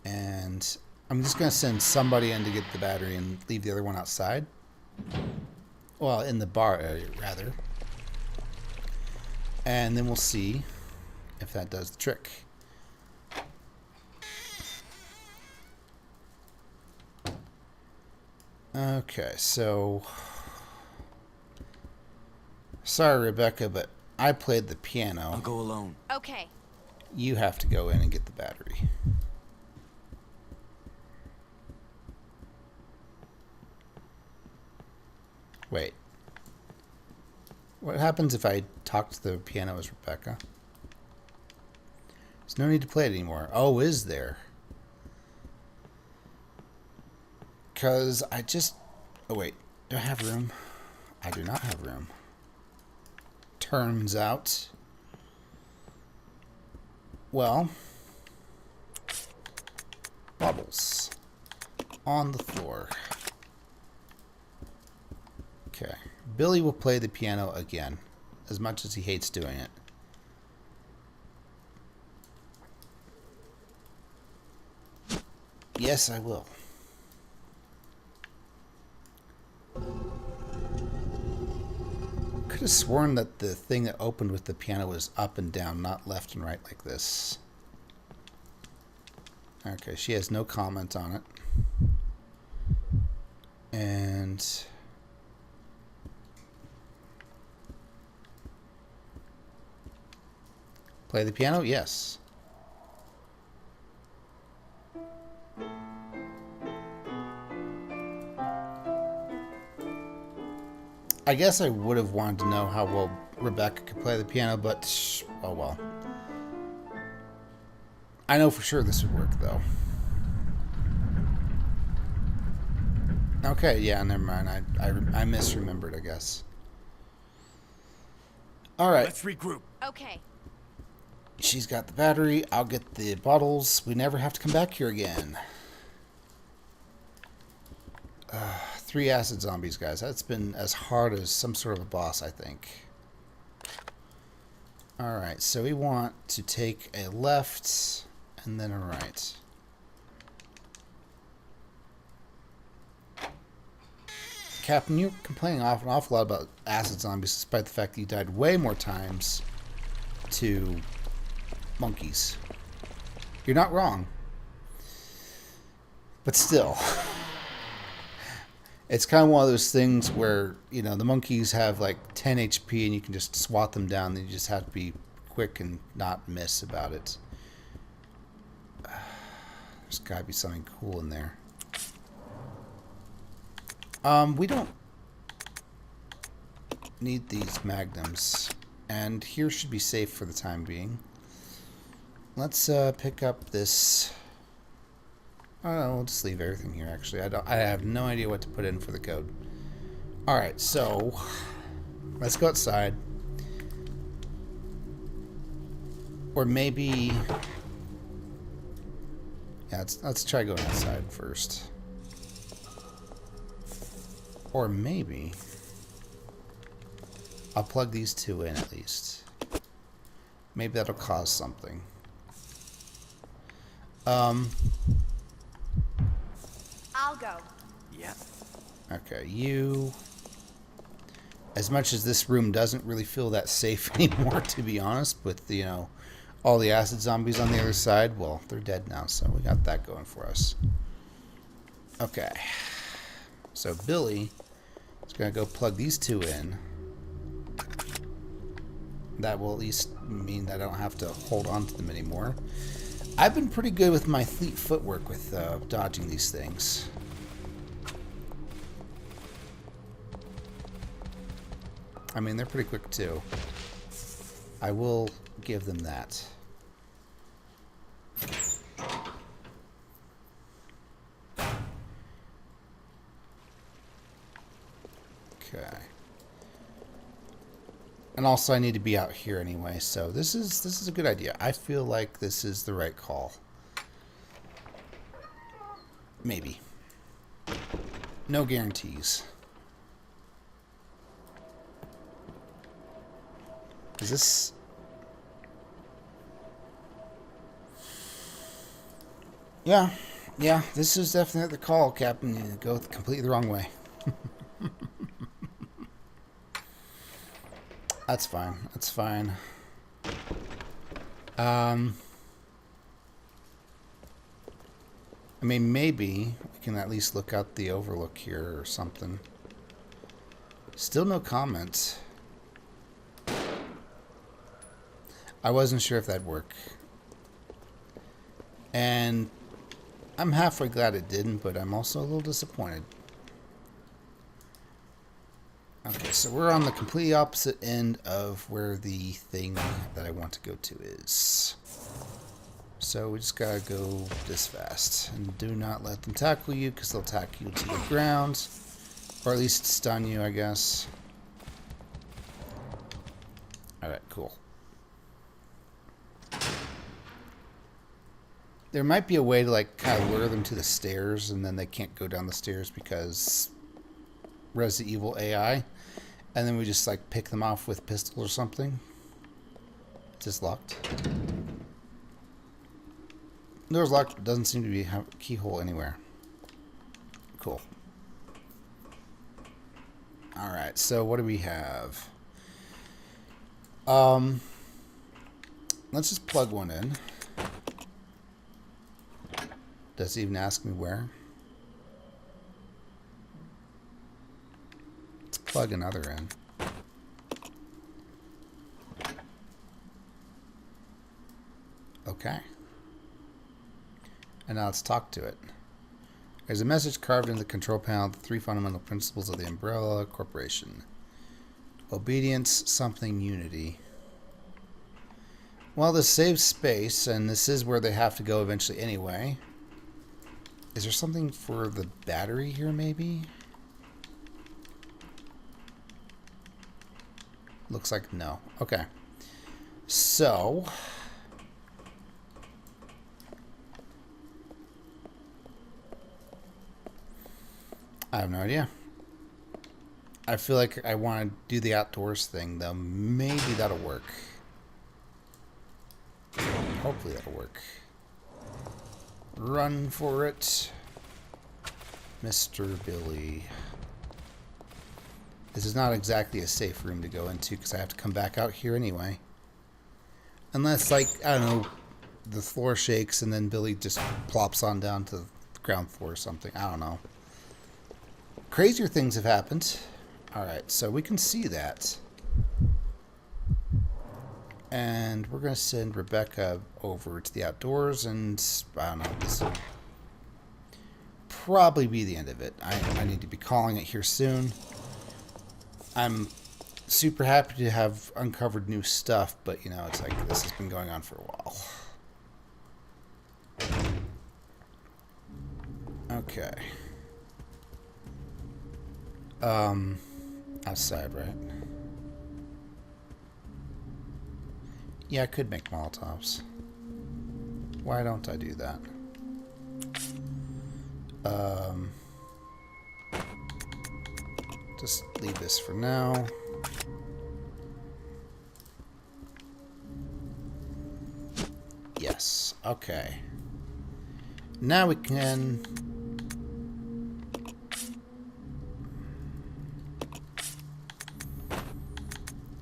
And I'm just going to send somebody in to get the battery and leave the other one outside. Well, in the bar area, rather. And then we'll see if that does the trick. Okay, so... Sorry, Rebecca, but I played the I'll piano. go alone. Okay. You have to go in and get the battery. Wait. What happens if I talk to the piano as Rebecca? There's no need to play it anymore. Oh, is there? Because I just... Oh, wait. Do I have room? I do not have room. Turns out... Well... Bubbles. On the floor. Okay. Billy will play the piano again, as much as he hates doing it. Yes, I will. Could have sworn that the thing that opened with the piano was up and down, not left and right like this. Okay, she has no comment on it. And... Play the piano? Yes. I guess I would have wanted to know how well Rebecca could play the piano, but oh well. I know for sure this would work, though. Okay, yeah, never mind. I misremembered, I guess. All right. Let's regroup. Okay. She's got the battery. I'll get the bottles. We never have to come back here again. 3 acid zombies, guys. That's been as hard as some sort of a boss, I think. Alright, so we want to take a left and then a right. Captain, you're complaining an awful lot about acid zombies, despite the fact that you died way more times to monkeys. You're not wrong. But still... It's kind of one of those things where, you know, the monkeys have like 10 HP and you can just swat them down. Then you just have to be quick and not miss about it. There's got to be something cool in there. We don't need these magnums. And here should be safe for the time being. Let's pick up this... Oh, no, we'll just leave everything here, actually. I have no idea what to put in for the code. Alright, so... Let's go outside. Or maybe... Yeah, let's try going outside first. Or maybe... I'll plug these 2 in, at least. Maybe that'll cause something. I'll go. Yeah. Okay, you... As much as this room doesn't really feel that safe anymore, to be honest, with, you know, all the acid zombies on the other side, well, they're dead now, so we got that going for us. Okay. So Billy is going to go plug these 2 in. That will at least mean that I don't have to hold on to them anymore. I've been pretty good with my fleet footwork with dodging these things. I mean, they're pretty quick too. I will give them that. Okay. And also I need to be out here anyway, so this is a good idea. I feel like this is the right call. Maybe. No guarantees. Is this... Yeah, this is definitely the call, Captain. You go completely the wrong way. That's fine. That's fine. I mean, maybe we can at least look out the overlook here or something. Still no comments. I wasn't sure if that'd work. And I'm halfway glad it didn't, but I'm also a little disappointed. Okay, so we're on the completely opposite end of where the thing that I want to go to is. So we just gotta go this fast. And do not let them tackle you, because they'll tack you to the ground. Or at least stun you, I guess. Alright, cool. There might be a way to, like, kind of lure them to the stairs, and then they can't go down the stairs because Resident Evil AI. And then we just, like, pick them off with pistols or something. Is this locked? The door's locked, but doesn't seem to be a keyhole anywhere. Cool. Alright, so what do we have? Let's just plug one in. Does it even ask me where? Let's plug another in. Okay. And now let's talk to it. There's a message carved into the control panel, the 3 fundamental principles of the Umbrella Corporation. Obedience, something, unity. Well, this saves space, and this is where they have to go eventually anyway. Is there something for the battery here, maybe? Looks like no. Okay. So... I have no idea. I feel like I want to do the outdoors thing, though. Maybe that'll work. Hopefully that'll work. Run for it, Mr. Billy. This is not exactly a safe room to go into because I have to come back out here anyway. Unless, like, I don't know, the floor shakes and then Billy just plops on down to the ground floor or something. I don't know. Crazier things have happened. Alright, so we can see that. And we're going to send Rebecca over to the outdoors, and I don't know, this will probably be the end of it. I need to be calling it here soon. I'm super happy to have uncovered new stuff, but, you know, it's like this has been going on for a while. Okay. Outside, right? Yeah, I could make Molotovs. Why don't I do that? Just leave this for now. Yes. Okay. Now we can...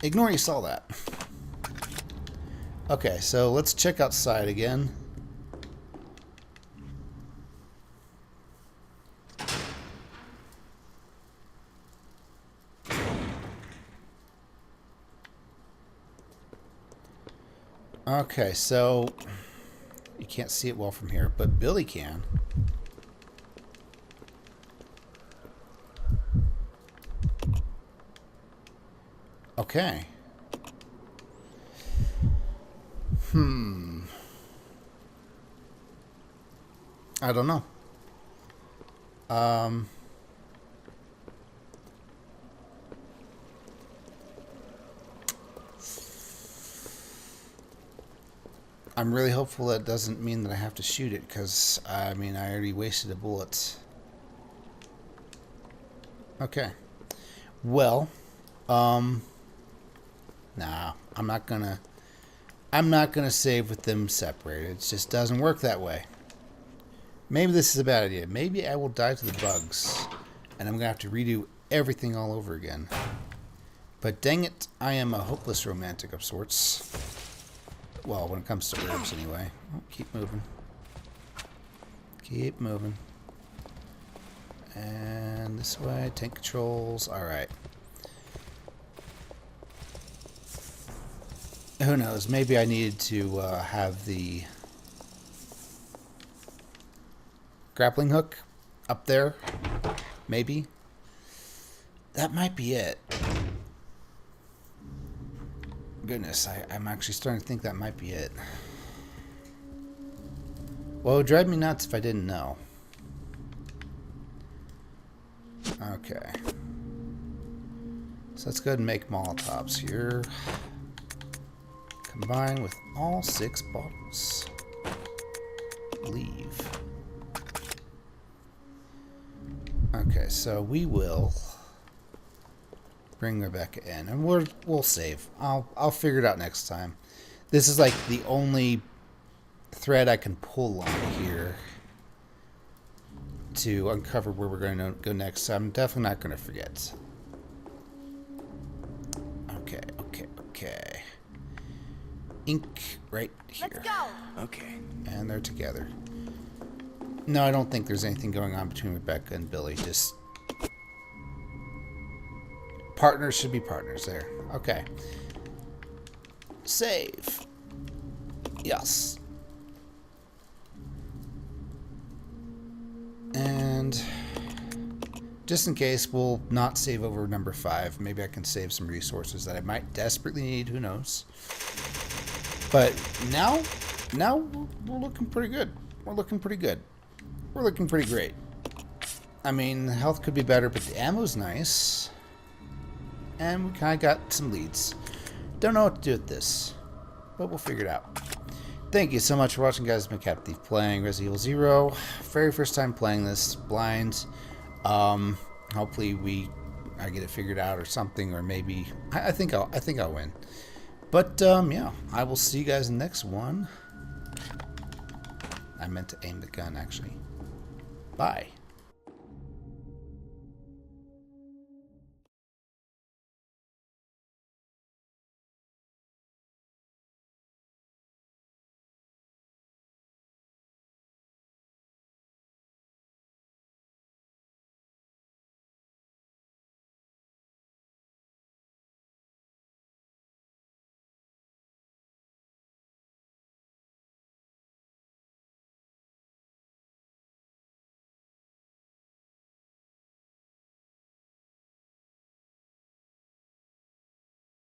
Ignore you saw that. Okay, so let's check outside again. Okay, so you can't see it well from here, but Billy can. Okay. I don't know. I'm really hopeful that doesn't mean that I have to shoot it, because, I mean, I already wasted a bullet. Okay. Well, nah, I'm not gonna save with them separated. It just doesn't work that way. Maybe this is a bad idea. Maybe I will die to the bugs, and I'm gonna have to redo everything all over again. But dang it, I am a hopeless romantic of sorts. Well, when it comes to herbs, anyway. Oh, keep moving. Keep moving. And this way, tank controls. Alright. Who knows? Maybe I needed to have the grappling hook up there. Maybe. That might be it. Goodness, I'm actually starting to think that might be it. Well, it would drive me nuts if I didn't know. Okay. So let's go ahead and make Molotovs here. Combine with all 6 bottles. Leave. Okay, so we will bring Rebecca in, and we'll save. I'll figure it out next time. This is like the only thread I can pull on here to uncover where we're going to go next. So I'm definitely not going to forget. Okay. Ink right here. Let's go. Okay. And they're together. No, I don't think there's anything going on between Rebecca and Billy. Just partners should be partners there. Okay. Save. Yes. And just in case, we'll not save over number 5. Maybe I can save some resources that I might desperately need. Who knows? But now we're looking pretty good. We're looking pretty good. We're looking pretty great. I mean, the health could be better, but the ammo's nice. And we kind of got some leads. Don't know what to do with this, but we'll figure it out. Thank you so much for watching, guys. My Cat Thief playing Resident Evil 0. Very first time playing this blind. Hopefully I get it figured out or something, or maybe I think I'll win. But yeah, I will see you guys in the next one. I meant to aim the gun, actually. Bye.